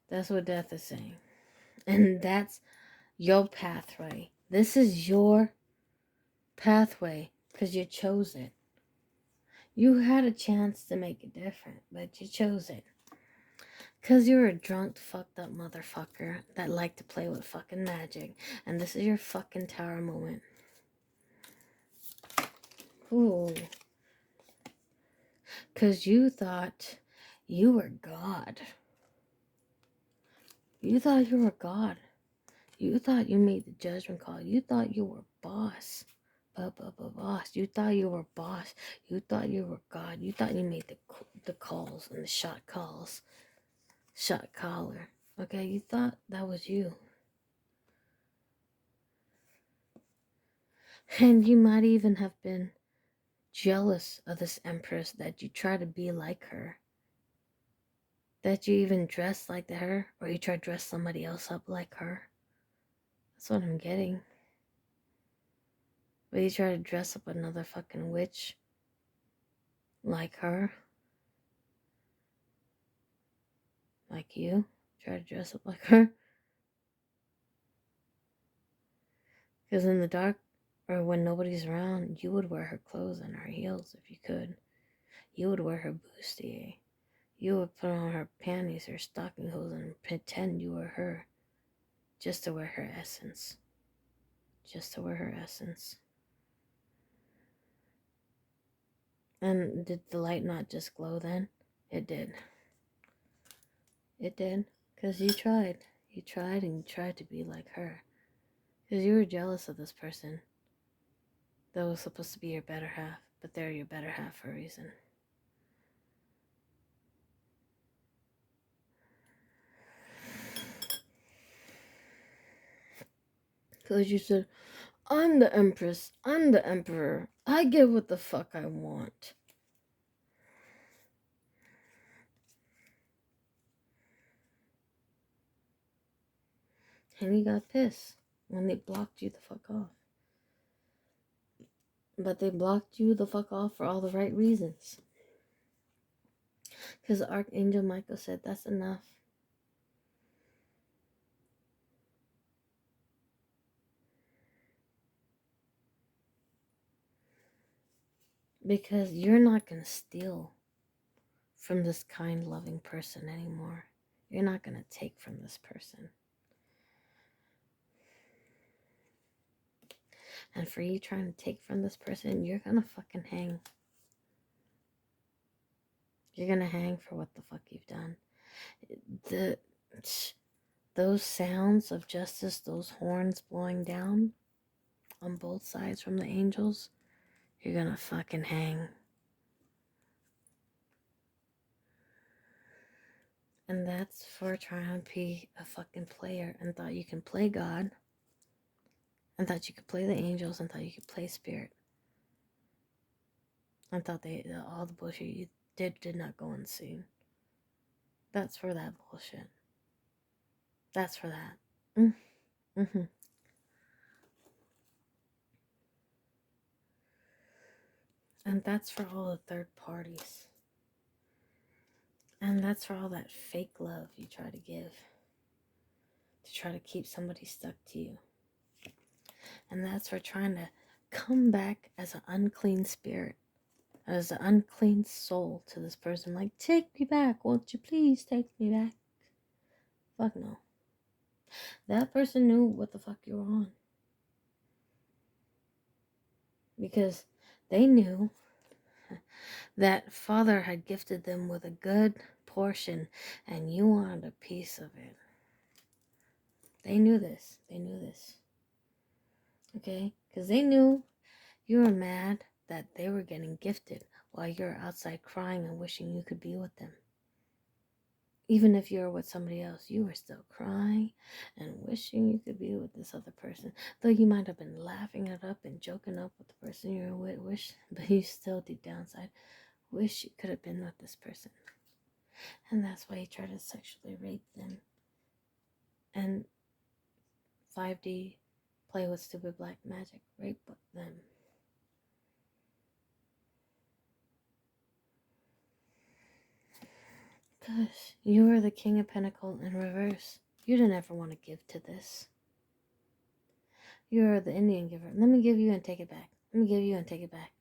That's what death is saying. And that's your pathway. This is your pathway because you chose it. You had a chance to make it different, but you chose it. Because you're a drunk, fucked up motherfucker that liked to play with fucking magic. And this is your fucking tower moment. Ooh. Because you thought you were God. You thought you were God. You thought you made the judgment call. You thought you were boss. Boss. You thought you were boss. You thought you were God. You thought you made the calls and the shot calls. Shot caller. Okay, you thought that was you. And you might even have been jealous of this empress that you try to be like her. That you even dress like her, or you try to dress somebody else up like her. That's what I'm getting. But you try to dress up another fucking witch like her. Like you. Try to dress up like her. Because in the dark, or when nobody's around, you would wear her clothes and her heels if you could. You would wear her bustier. You would put on her panties, her stocking hose, and pretend you were her. Just to wear her essence. Just to wear her essence. And did the light not just glow then? It did. It did. Because you tried. You tried and you tried to be like her. Because you were jealous of this person that was supposed to be your better half. But they're your better half for a reason. Because you said, I'm the empress. I'm the emperor. I get what the fuck I want. And you got pissed when they blocked you the fuck off. But they blocked you the fuck off for all the right reasons. Because Archangel Michael said, that's enough. Because you're not going to steal from this kind, loving person anymore. You're not going to take from this person. And for you trying to take from this person, you're going to fucking hang. You're going to hang for what the fuck you've done. Those sounds of justice, those horns blowing down on both sides from the angels, you're going to fucking hang. And that's for trying to be a fucking player and thought you can play God, and thought you could play the angels, and thought you could play spirit, and thought all the bullshit you did not go unseen. That's for that bullshit. That's for that. Mm-hmm. And that's for all the third parties. And that's for all that fake love you try to give, to try to keep somebody stuck to you. And that's for trying to come back as an unclean spirit, as an unclean soul to this person. Like, take me back. Won't you please take me back? Fuck no. That person knew what the fuck you were on. Because they knew that Father had gifted them with a good portion and you wanted a piece of it. They knew this. They knew this. Okay? Because they knew you were mad that they were getting gifted while you're outside crying and wishing you could be with them. Even if you were with somebody else, you were still crying and wishing you could be with this other person. Though you might have been laughing it up and joking up with the person you were with, but you still deep down inside wish you could have been with this person. And that's why you try to sexually rape them. And 5D, play with stupid black magic, rape them. Because you are the King of Pentacles in reverse. You didn't ever want to give to this. You're the Indian giver. Let me give you and take it back. Let me give you and take it back.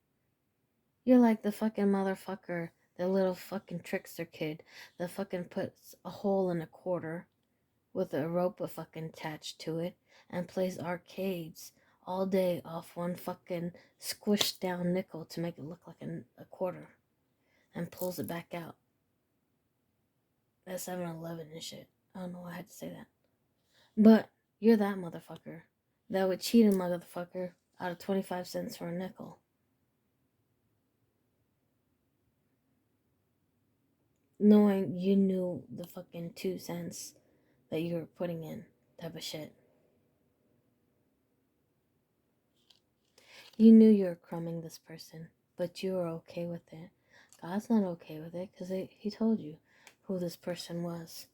You're like the fucking motherfucker, the little fucking trickster kid that fucking puts a hole in a quarter with a rope fucking attached to it and plays arcades all day off one fucking squished down nickel to make it look like a quarter and pulls it back out at 7-Eleven and shit. I don't know why I had to say that. But you're that motherfucker that would cheat a motherfucker out of 25 cents for a nickel. Knowing you knew the fucking 2 cents that you were putting in type of shit. You knew you were crumbing this person, but you were okay with it. God's not okay with it because he told you who this person was.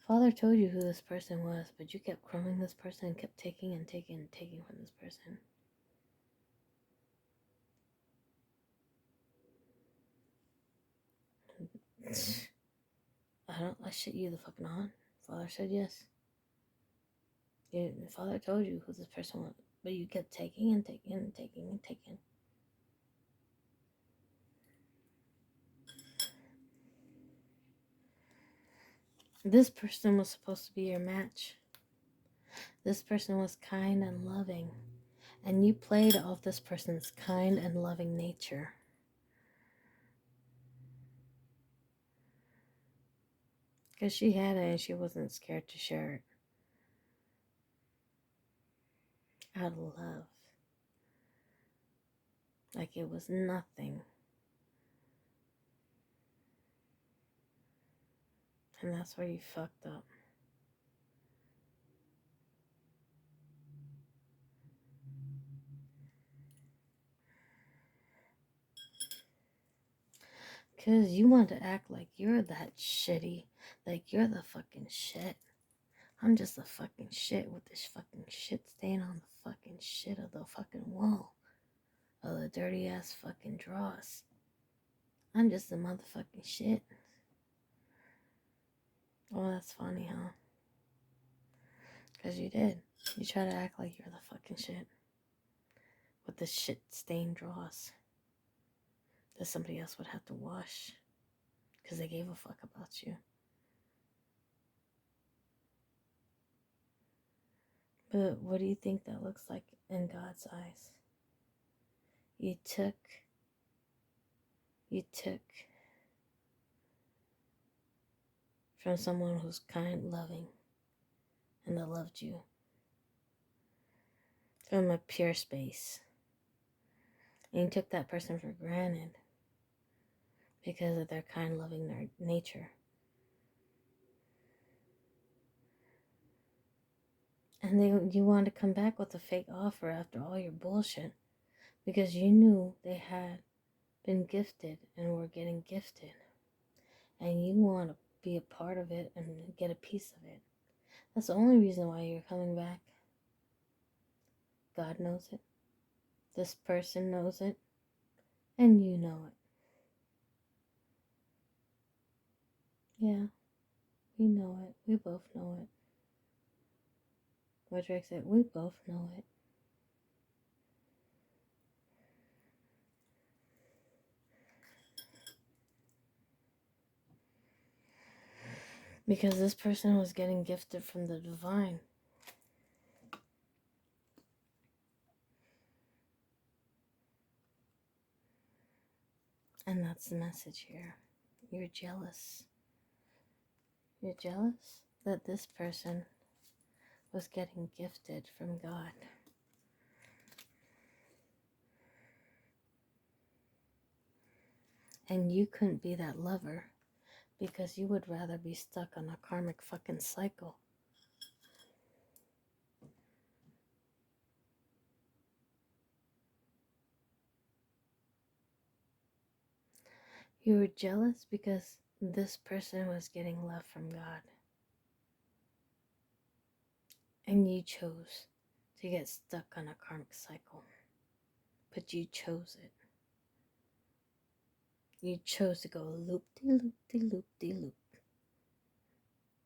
Father told you who this person was, but you kept crumbing this person and kept taking and taking and taking from this person. I shit you the fucking on. Father said yes. Father told you who this person was, but you kept taking and taking and taking and taking. This person was supposed to be your match. This person was kind and loving, and you played off this person's kind and loving nature. Because she had it and she wasn't scared to share it out of love. Like it was nothing. And that's where you fucked up. Because you want to act like you're that shitty. Like you're the fucking shit. I'm just the fucking shit with this fucking shit stain on the fucking shit of the fucking wall. Of the dirty ass fucking drawers. I'm just the motherfucking shit. Oh, that's funny, huh? Because you did. You try to act like you're the fucking shit. With the shit stained drawers. that somebody else would have to wash because they gave a fuck about you. But what do you think that looks like in God's eyes? You took from someone who's kind, loving, and that loved you from a pure space. And you took that person for granted because of their kind, loving nature. And you wanted to come back with a fake offer after all your bullshit because you knew they had been gifted and were getting gifted. And you want to be a part of it and get a piece of it. That's the only reason why you're coming back. God knows it. This person knows it. And you know it. Yeah, we know it. We both know it. What Drake said, we both know it. Because this person was getting gifted from the divine. And that's the message here. You're jealous. You're jealous that this person was getting gifted from God. And you couldn't be that lover because you would rather be stuck on a karmic fucking cycle. You were jealous because this person was getting love from God. And you chose to get stuck on a karmic cycle. But you chose it. You chose to go loop-de-loop-de-loop-de-loop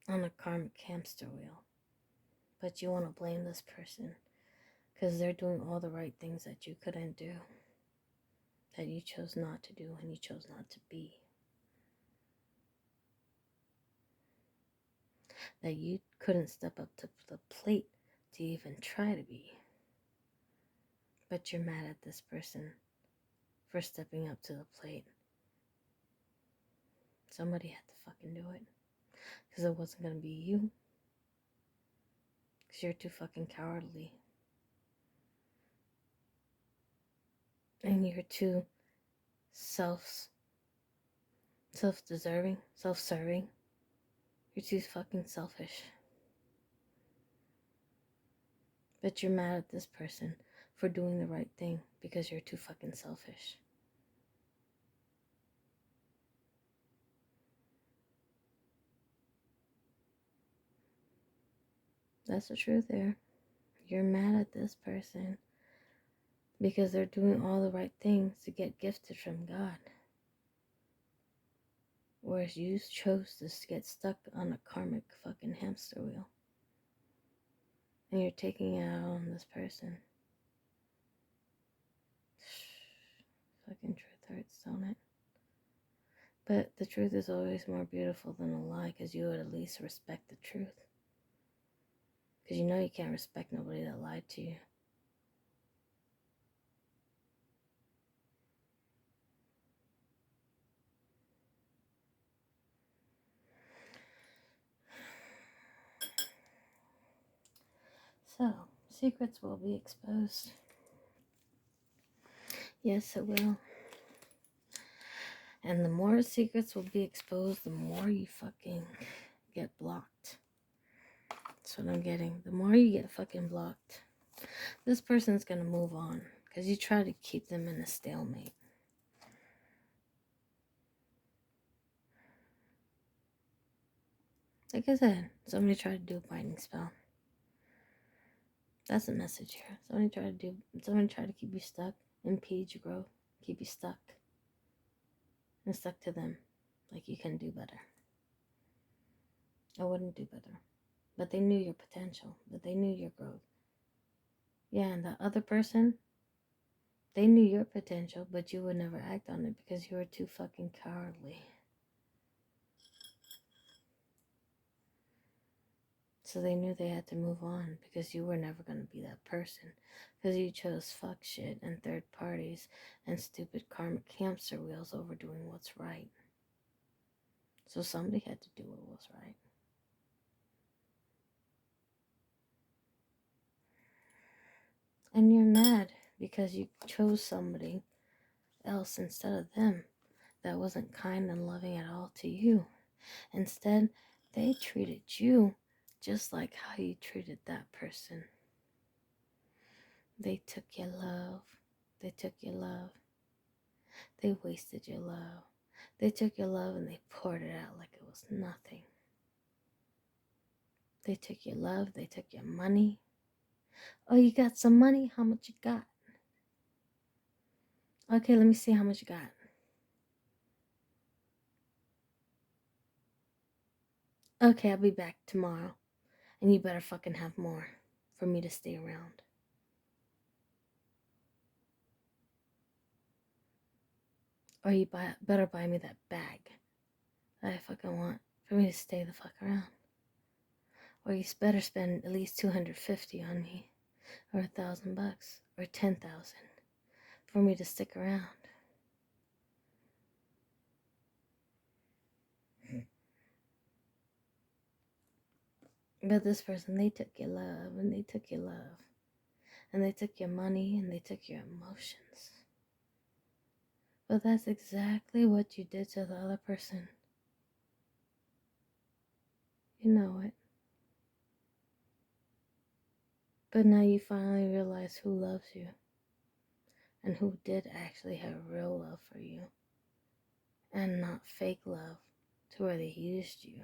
on a karmic hamster wheel. But you want to blame this person because they're doing all the right things that you couldn't do, that you chose not to do and you chose not to be, that you couldn't step up to the plate to even try to be. But you're mad at this person for stepping up to the plate. Somebody had to fucking do it because it wasn't going to be you. Because you're too fucking cowardly. And you're too self-deserving, self-serving. You're too fucking selfish. But you're mad at this person for doing the right thing because you're too fucking selfish. That's the truth there. You're mad at this person because they're doing all the right things to get gifted from God. Whereas you chose to get stuck on a karmic fucking hamster wheel. And you're taking it out on this person. Fucking truth hurts, don't it? But the truth is always more beautiful than a lie because you would at least respect the truth. Because you know you can't respect nobody that lied to you. So, secrets will be exposed. Yes, it will. And the more secrets will be exposed, the more you fucking get blocked. That's what I'm getting. The more you get fucking blocked, this person's gonna move on because you try to keep them in a stalemate. Like I said, somebody tried to do a binding spell. That's the message here. Somebody tried to keep you stuck, impede your growth, keep you stuck. And stuck to them like you can do better. I wouldn't do better. But they knew your potential, but they knew your growth. Yeah, and that other person, They knew your potential, but you would never act on it because you were too fucking cowardly. So they knew they had to move on because you were never going to be that person. Because you chose fuck shit and third parties and stupid karmic hamster wheels over doing what's right. So somebody had to do what was right. And you're mad because you chose somebody else instead of them that wasn't kind and loving at all to you. Instead, they treated you just like how you treated that person. They took your love. They took your love. They wasted your love. They took your love and they poured it out like it was nothing. They took your love. They took your money. Oh, you got some money? How much you got? Okay, let me see how much you got. Okay, I'll be back tomorrow. And you better fucking have more for me to stay around. Or you better buy me that bag that I fucking want for me to stay the fuck around. Or you better spend at least $250 on me. Or $1,000 or 10,000 for me to stick around. But this person, they took your love and they took your love. And they took your money and they took your emotions. But that's exactly what you did to the other person. You know it. But now you finally realize who loves you. And who did actually have real love for you. And not fake love to where they used you.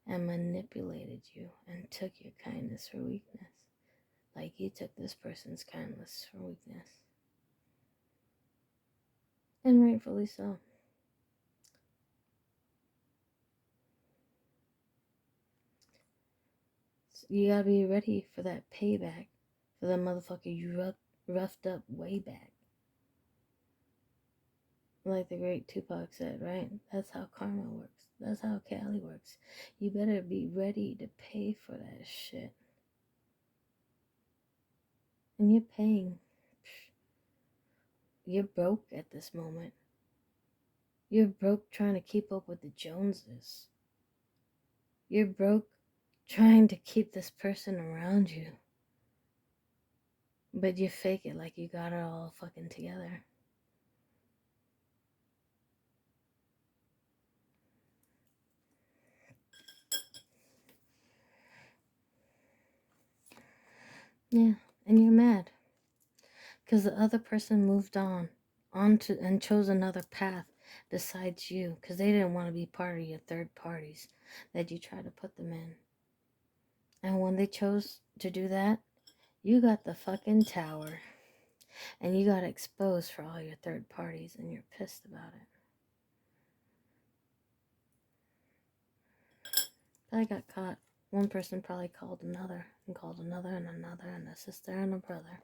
And manipulated you and took your kindness for weakness. Like you took this person's kindness for weakness. And rightfully so. You gotta be ready for that payback. For the motherfucker you roughed up way back. Like the great Tupac said, right? That's how karma works. That's how Cali works. You better be ready to pay for that shit. And you're paying. You're broke at this moment. You're broke trying to keep up with the Joneses. You're broke trying to keep this person around you. But you fake it like you got it all fucking together. Yeah, and you're mad. Because the other person moved on to and chose another path besides you. Because they didn't want to be part of your third parties that you try to put them in. And when they chose to do that, you got the fucking tower. And you got exposed for all your third parties and you're pissed about it. I got caught. One person probably called another and called another and another and a sister and a brother.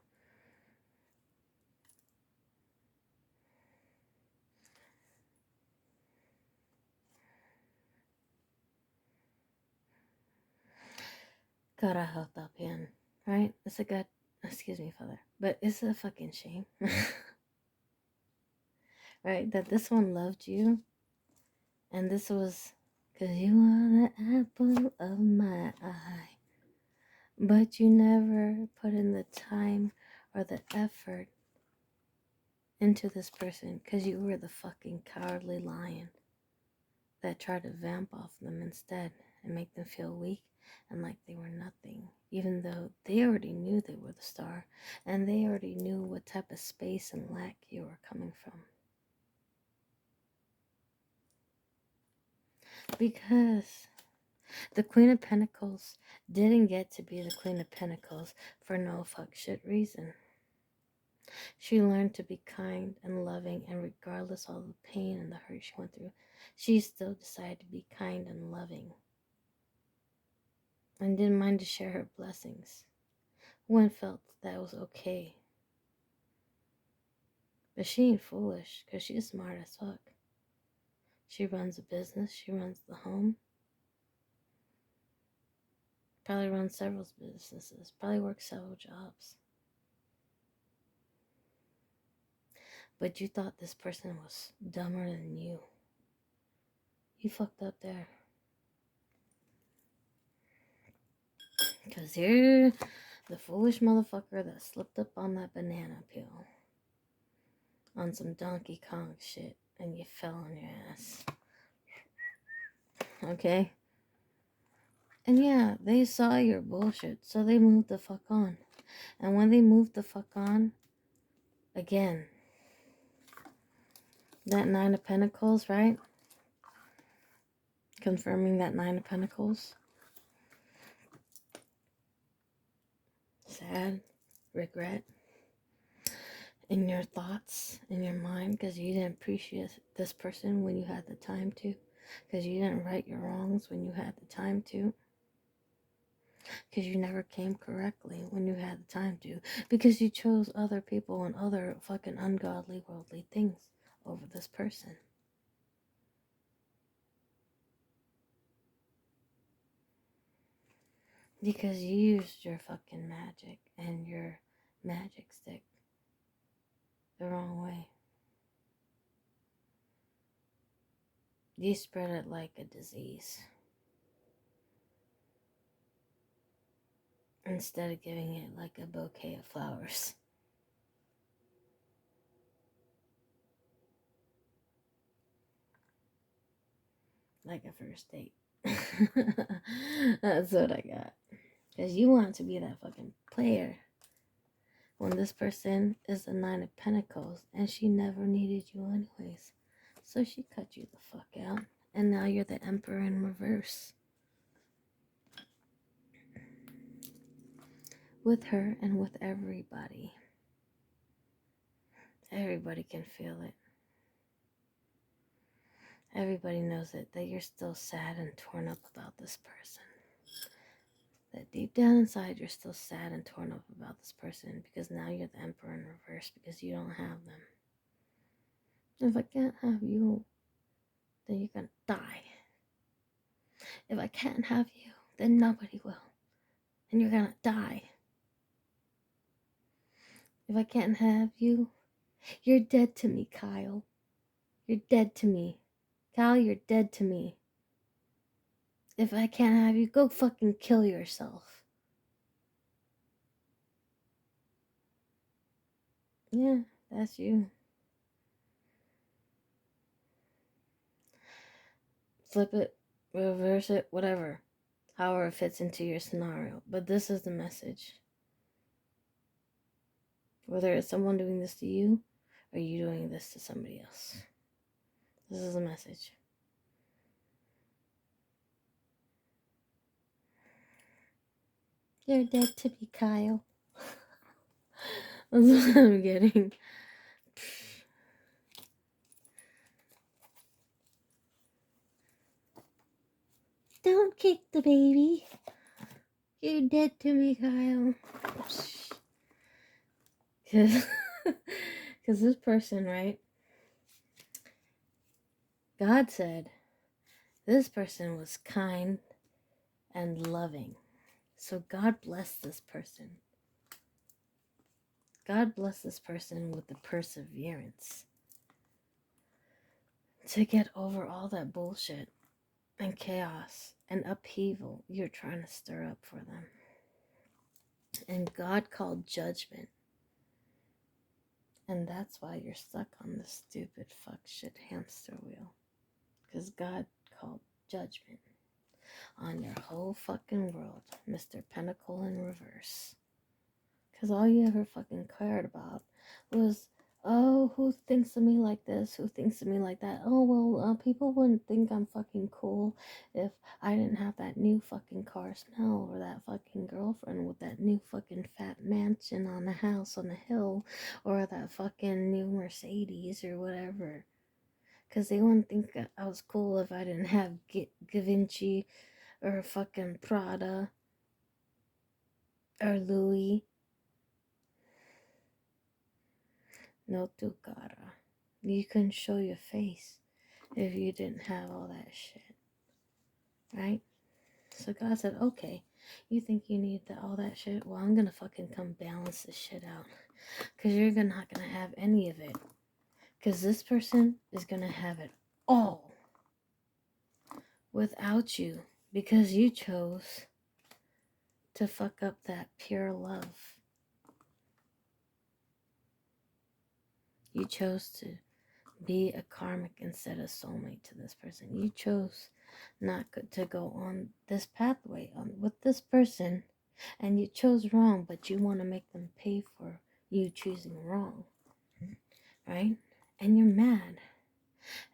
God, I hope that in, right? It's a good, excuse me, Father, but it's a fucking shame, right? That this one loved you, and this was because you are the apple of my eye, but you never put in the time or the effort into this person because you were the fucking cowardly lion that tried to vamp off them instead and make them feel weak and like they were nothing, even though they already knew they were the star and they already knew what type of space and lack you were coming from. Because the Queen of Pentacles didn't get to be the Queen of Pentacles for no fuck shit reason. She learned to be kind and loving, and regardless of all the pain and the hurt she went through, she still decided to be kind and loving and didn't mind to share her blessings when felt that was okay. But she ain't foolish, because she's smart as fuck. She runs a business. She runs the home. Probably runs several businesses. Probably works several jobs. But you thought this person was dumber than you. You fucked up there. Because you're the foolish motherfucker that slipped up on that banana peel. On some Donkey Kong shit. And you fell on your ass. Okay? And yeah, they saw your bullshit. So they moved the fuck on. And when they moved the fuck on, again, that Nine of Pentacles, right? Confirming that Nine of Pentacles. Sad, regret in your thoughts, in your mind, because you didn't appreciate this person when you had the time to, because you didn't right your wrongs when you had the time to, because you never came correctly when you had the time to, because you chose other people and other fucking ungodly, worldly things over this person. Because you used your fucking magic and your magic stick the wrong way. You spread it like a disease. Instead of giving it like a bouquet of flowers. Like a first date. That's what I got. Because you want to be that fucking player. When this person is the Nine of Pentacles and she never needed you anyways. So she cut you the fuck out. And now you're the Emperor in reverse. With her and with everybody. Everybody can feel it. Everybody knows it, that you're still sad and torn up about this person. That deep down inside, you're still sad and torn up about this person because now you're the Emperor in reverse because you don't have them. If I can't have you, then you're gonna die. If I can't have you, then nobody will. And you're gonna die. If I can't have you, you're dead to me, Kyle. You're dead to me. Kyle, you're dead to me. If I can't have you, go fucking kill yourself. Yeah, that's you. Flip it, reverse it, whatever. However it fits into your scenario. But this is the message. Whether it's someone doing this to you or you doing this to somebody else. This is the message. You're dead to me, Kyle. That's what I'm getting. Don't kick the baby. You're dead to me, Kyle. Because this person, right? God said this person was kind and loving. So God bless this person. God bless this person with the perseverance to get over all that bullshit and chaos and upheaval you're trying to stir up for them. And God called judgment. And that's why you're stuck on this stupid fuck shit hamster wheel. Because God called judgment on your whole fucking world, Mr. Pentacle in reverse. Because all you ever fucking cared about was, oh, who thinks of me like this? Who thinks of me like that? Oh, well, people wouldn't think I'm fucking cool if I didn't have that new fucking car smell or that fucking girlfriend with that new fucking fat mansion on the house on the hill or that fucking new Mercedes or whatever. Because they wouldn't think I was cool if I didn't have Givenchy or fucking Prada or Louis. No tu cara. You couldn't show your face if you didn't have all that shit. Right? So God said, okay, you think you need all that shit? Well, I'm gonna fucking come balance this shit out. Because you're not gonna have any of it. Because this person is gonna have it all without you. Because you chose to fuck up that pure love. You chose to be a karmic instead of soulmate to this person. You chose not to go on this pathway with this person, and you chose wrong, but you want to make them pay for you choosing wrong, right? And you're mad.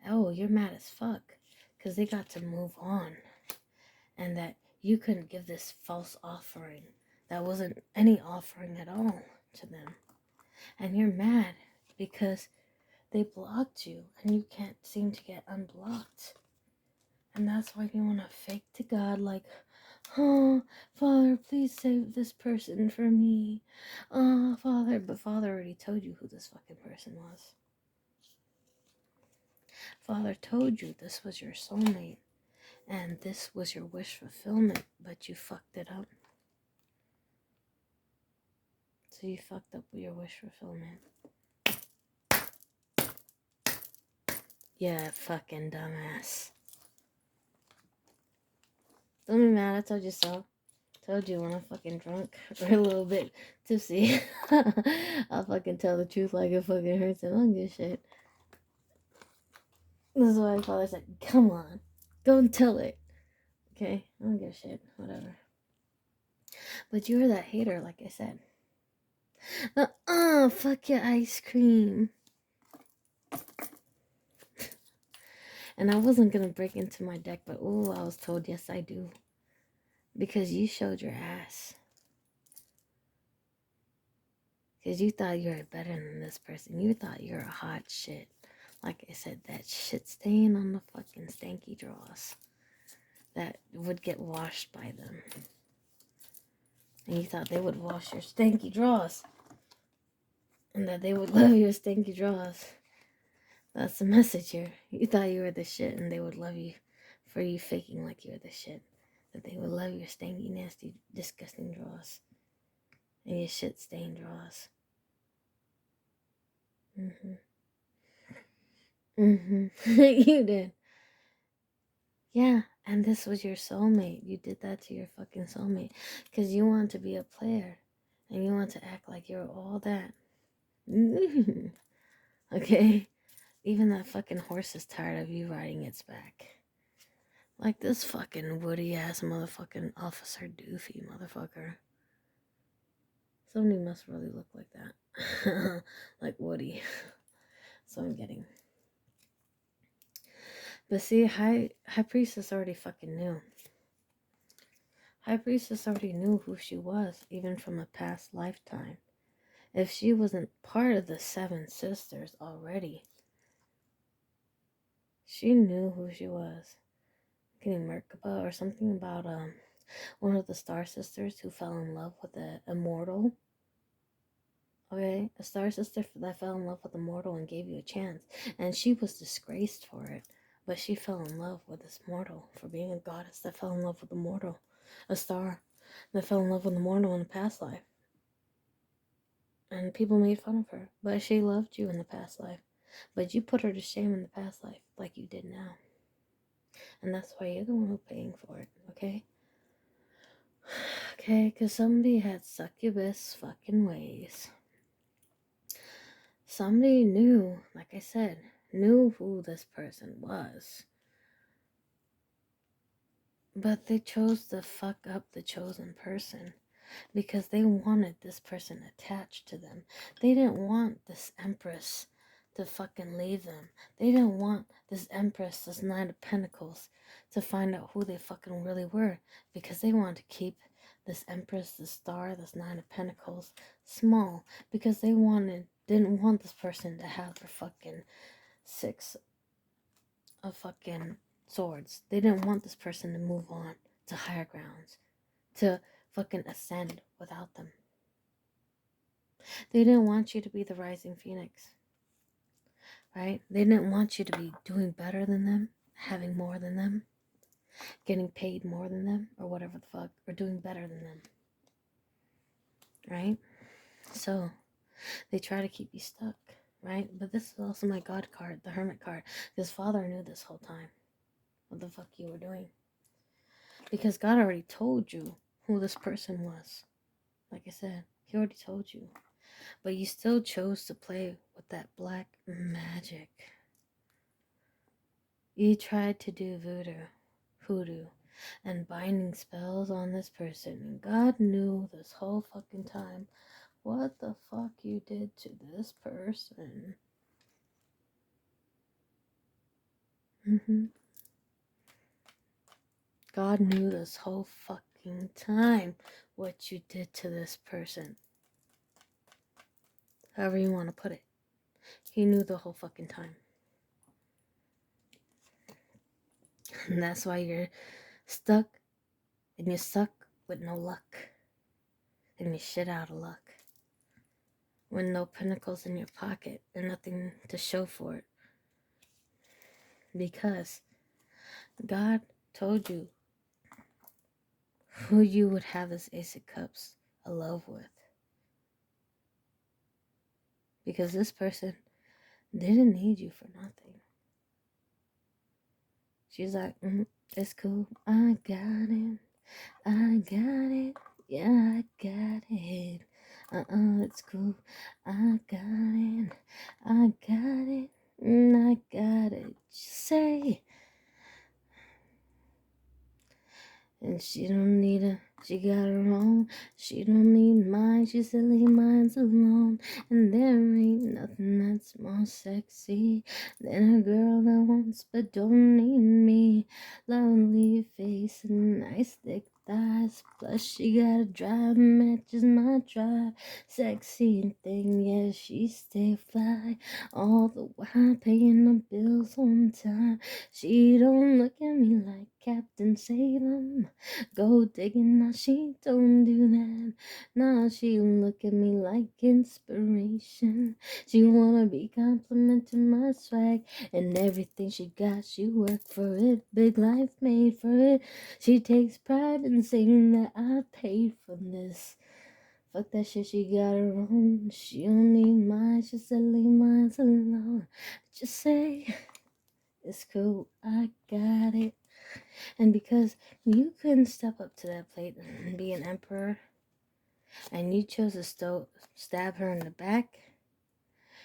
Oh, you're mad as fuck because they got to move on, and that you couldn't give this false offering that wasn't any offering at all to them. And you're mad because they blocked you and you can't seem to get unblocked. And that's why you want to fake to God like, oh, Father, please save this person for me. Oh, Father. But Father already told you who this fucking person was. Father told you this was your soulmate and this was your wish fulfillment, but you fucked it up. So you fucked up with your wish fulfillment. Yeah, fucking dumbass. Don't be mad, I told you so. Told you when I'm fucking drunk or a little bit tipsy, I'll fucking tell the truth like it fucking hurts and I don't give a shit. This is why my father said, come on, go and tell it. Okay? I don't give a shit. Whatever. But you're that hater, like I said. Fuck your ice cream. And I wasn't gonna break into my deck, but ooh, I was told yes I do. Because you showed your ass. Because you thought you were better than this person. You thought you were a hot shit. Like I said, that shit stain on the fucking stanky drawers that would get washed by them. And you thought they would wash your stanky drawers. And that they would love your stanky drawers. That's the message here. You thought you were the shit and they would love you for you faking like you were the shit. That they would love your stanky, nasty, disgusting drawers. And your shit stained drawers. You did. Yeah, and this was your soulmate. You did that to your fucking soulmate. Because you want to be a player. And you want to act like you're all that. Okay? Even that fucking horse is tired of you riding its back. Like this fucking woody ass motherfucking Officer Doofy motherfucker. Somebody must really look like that. Like Woody. So I'm getting. But see, High Priestess already fucking knew. High Priestess already knew who she was, even from a past lifetime. If she wasn't part of the 7 sisters already, she knew who she was. Getting Merkaba or something about one of the Star Sisters who fell in love with the immortal. Okay, a Star Sister that fell in love with a mortal and gave you a chance. And she was disgraced for it. But she fell in love with this mortal for being a goddess that fell in love with a mortal. A star that fell in love with a mortal in a past life. And people made fun of her. But she loved you in the past life. But you put her to shame in the past life like you did now. And that's why you're the one who's paying for it, okay? Okay, because somebody had succubus fucking ways. Somebody knew, like I said, knew who this person was. But they chose to fuck up the chosen person because they wanted this person attached to them. They didn't want this Empress to fucking leave them. They didn't want this Empress, this 9 of Pentacles, to find out who they fucking really were because they wanted to keep this Empress, this Star, this 9 of Pentacles small because they didn't want this person to have their fucking 6 of fucking swords. They didn't want this person to move on to higher grounds, to fucking ascend without them. They didn't want you to be the rising phoenix. right? They didn't want you to be doing better than them, having more than them, getting paid more than them, or whatever the fuck, or doing better than them, right? So they try to keep you stuck, right? But this is also my God card, the Hermit card. Because Father knew this whole time what the fuck you were doing. Because God already told you who this person was. Like I said, He already told you. But you still chose to play with that black magic. You tried to do hoodoo, and binding spells on this person. And God knew this whole fucking time what the fuck you did to this person. God knew this whole fucking time what you did to this person. However you want to put it. He knew the whole fucking time. And that's why you're stuck, and you're stuck with no luck. And you're shit out of luck. With no pinnacles in your pocket and nothing to show for it. Because God told you who you would have this Ace of Cups a love with. Because this person didn't need you for nothing. She's like, it's cool. I got it. Yeah, I got it. It's cool. I got it. I got it. Just say. And she don't need she got her own. She don't need mine, she still leave mine alone. And there ain't nothing that's more sexy than a girl that wants but don't need me. Lovely face and nice thick thighs. Plus she got a drive matches my drive. Sexy and thing, yeah, she stay fly. All the while paying the bills on time. She don't look at me like Captain Save 'em. Go digging, now she don't do that. Now she look at me like inspiration. She wanna be complimenting my swag and everything she got. She worked for it, big life made for it. She takes pride in saying that I paid for this. Fuck that shit, she got her own. She don't need mine, she said leave mine alone. Just say, it's cool, I got it. And because you couldn't step up to that plate and be an emperor, and you chose to stab her in the back,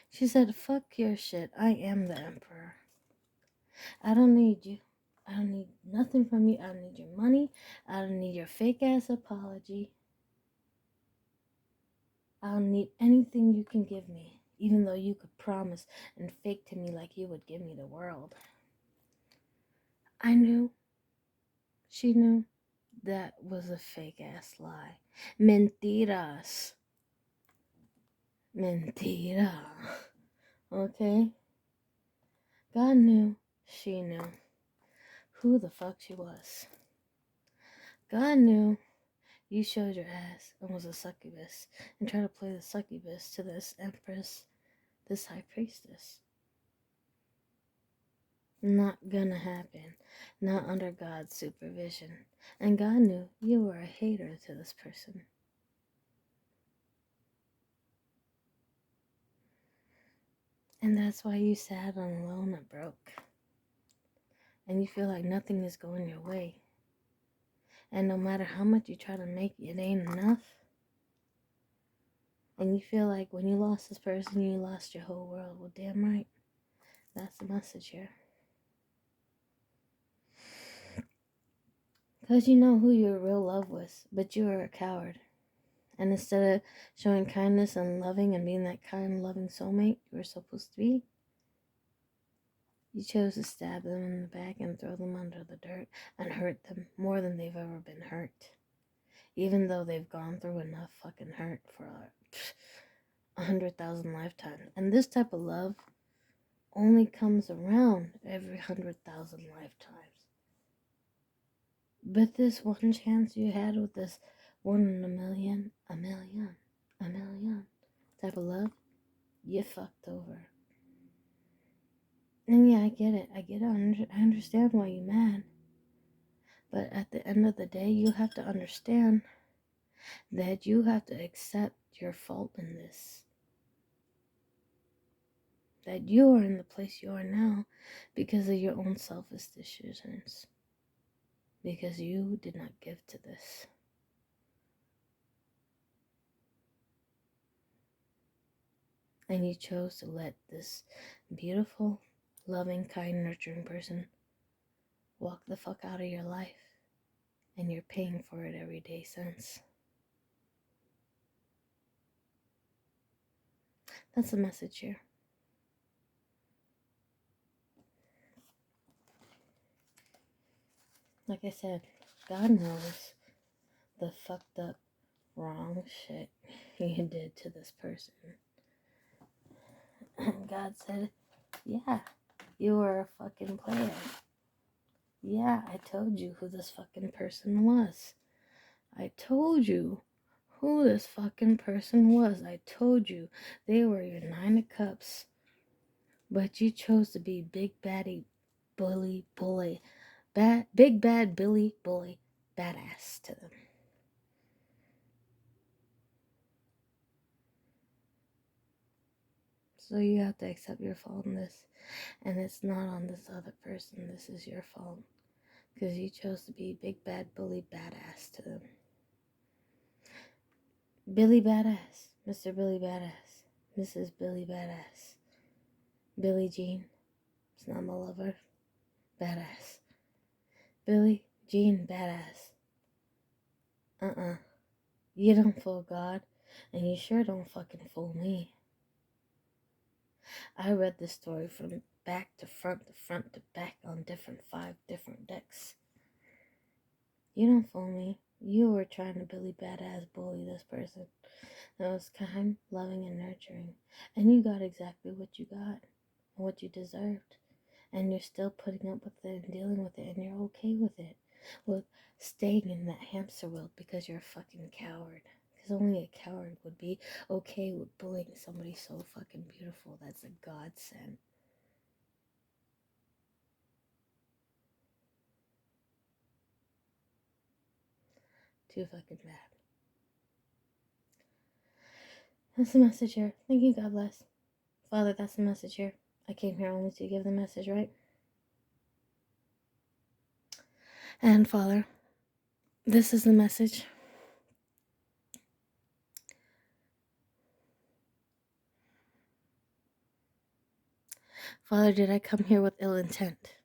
she said, fuck your shit, I am the emperor. I don't need you. I don't need nothing from you. I don't need your money. I don't need your fake ass apology. I don't need anything you can give me, even though you could promise and fake to me like you would give me the world. I knew. She knew. That was a fake ass lie. Mentiras. Mentira. Okay? God knew. She knew. Who the fuck she was. God knew you showed your ass and was a succubus and tried to play the succubus to this empress, this high priestess. Not gonna happen. Not under God's supervision. And God knew you were a hater to this person. And that's why you sad and alone and broke. And you feel like nothing is going your way. And no matter how much you try to make it ain't enough. And you feel like when you lost this person, you lost your whole world. Well, damn right. That's the message here. Because you know who your real love was, but you were a coward. And instead of showing kindness and loving and being that kind, loving soulmate you were supposed to be, you chose to stab them in the back and throw them under the dirt and hurt them more than they've ever been hurt. Even though they've gone through enough fucking hurt for 100,000 lifetimes. And this type of love only comes around every 100,000 lifetimes. But this one chance you had with this 1 in a million type of love, you fucked over. I get it. I understand why you're mad. But at the end of the day, you have to understand that you have to accept your fault in this. That you are in the place you are now because of your own selfish decisions. Because you did not give to this. And you chose to let this beautiful, loving, kind, nurturing person walk the fuck out of your life. And you're paying for it every day since. That's the message here. Like I said, God knows the fucked up, wrong shit you did to this person. And God said, yeah, you were a fucking player. Yeah, I told you who this fucking person was. I told you who this fucking person was. I told you they were your 9 of cups. But you chose to be big baddie bully, big bad Billy bully, badass to them. So you have to accept your fault in this. And it's not on this other person. This is your fault. Because you chose to be big bad bully badass to them. Billy Badass. Mr. Billy Badass. Mrs. Billy Badass. Billie Jean. It's not my lover. Badass. Billie Jean Badass. You don't fool God. And you sure don't fucking fool me. I read this story from back to front to back on 5 different decks. You don't fool me. You were trying to Billy Badass bully this person that was kind, loving, and nurturing. And you got exactly what you got and what you deserved. And you're still putting up with it and dealing with it, and you're okay with it. With staying in that hamster wheel because you're a fucking coward. Because only a coward would be okay with bullying somebody so fucking beautiful. That's a godsend. Too fucking bad. That's the message here. Thank you, God bless. Father, that's the message here. I came here only to give the message, right? And Father, this is the message. Father, did I come here with ill intent?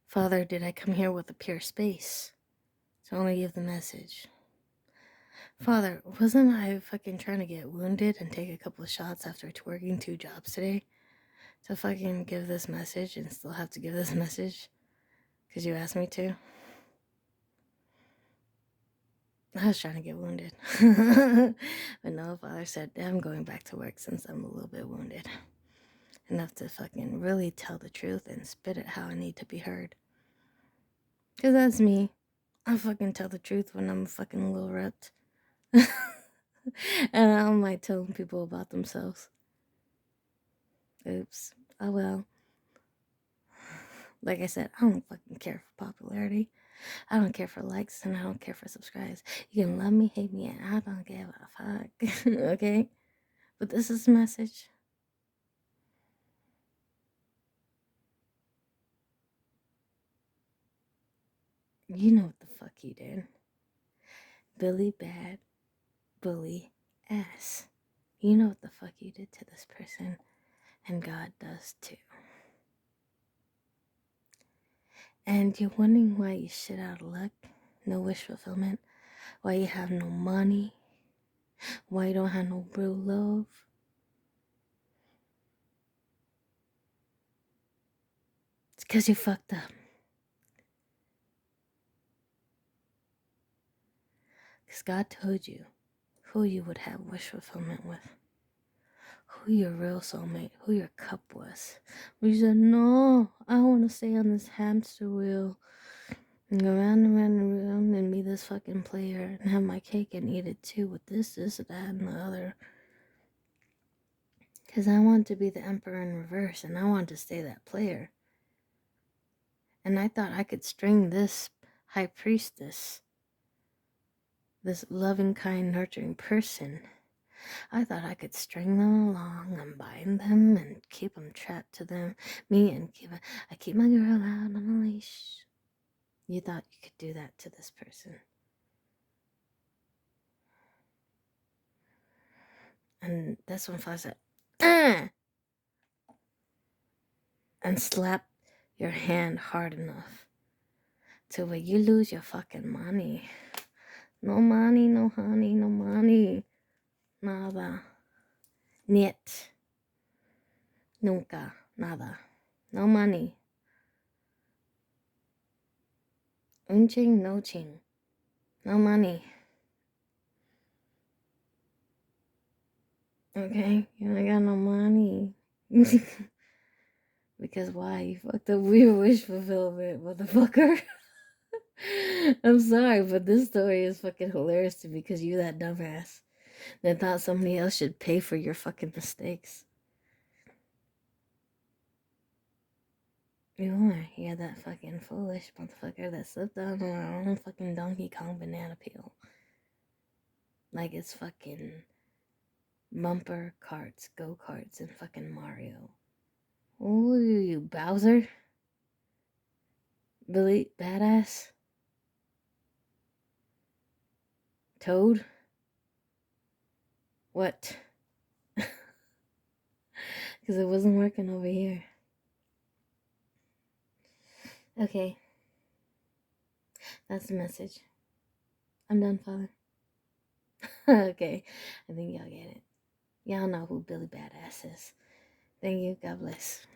Father, did I come here with a pure space to only give the message? Father, wasn't I fucking trying to get wounded and take a couple of shots after working 2 jobs today to fucking give this message and still have to give this message because you asked me to? I was trying to get wounded. But no, Father said, I'm going back to work since I'm a little bit wounded. Enough to fucking really tell the truth and spit it how I need to be heard. Because that's me. I fucking tell the truth when I'm fucking a little ripped. And I don't like telling people about themselves. Oops. Oh well. Like I said, I don't fucking care for popularity. I don't care for likes and I don't care for subscribes. You can love me, hate me, and I don't give a fuck. Okay? But this is the message. You know what the fuck you did. Billy Bad Bully Ass. You know what the fuck you did to this person. And God does too. And you're wondering why you shit out of luck, no wish fulfillment, why you have no money, why you don't have no real love. It's because you fucked up. Because God told you who you would have wish fulfillment with, who your real soulmate, who your cup was. We said, no, I want to stay on this hamster wheel and go round and round and round and be this fucking player and have my cake and eat it too with this, that, and the other. Because I want to be the emperor in reverse and I want to stay that player. And I thought I could string this high priestess, this loving, kind, nurturing person. I thought I could string them along and bind them and keep them trapped to me and I keep my girl out on a leash. You thought you could do that to this person. And that's when Flash said, and slap your hand hard enough to where you lose your fucking money. No money, no honey, no money. Nada. Niet. Nunca. Nada. No money. Un ching, no ching. No money. Okay? You ain't got no money. Because why? You fucked up your wish fulfillment, motherfucker. I'm sorry, but this story is fucking hilarious to me because you that dumbass that thought somebody else should pay for your fucking mistakes. You're that fucking foolish motherfucker that slipped on our own fucking Donkey Kong banana peel. Like it's fucking bumper carts, go-karts, and fucking Mario. Ooh, you Bowser? Billy Badass? Toad? What? Because it wasn't working over here. Okay. That's the message. I'm done, Father. Okay. I think y'all get it. Y'all know who Billy Badass is. Thank you. God bless.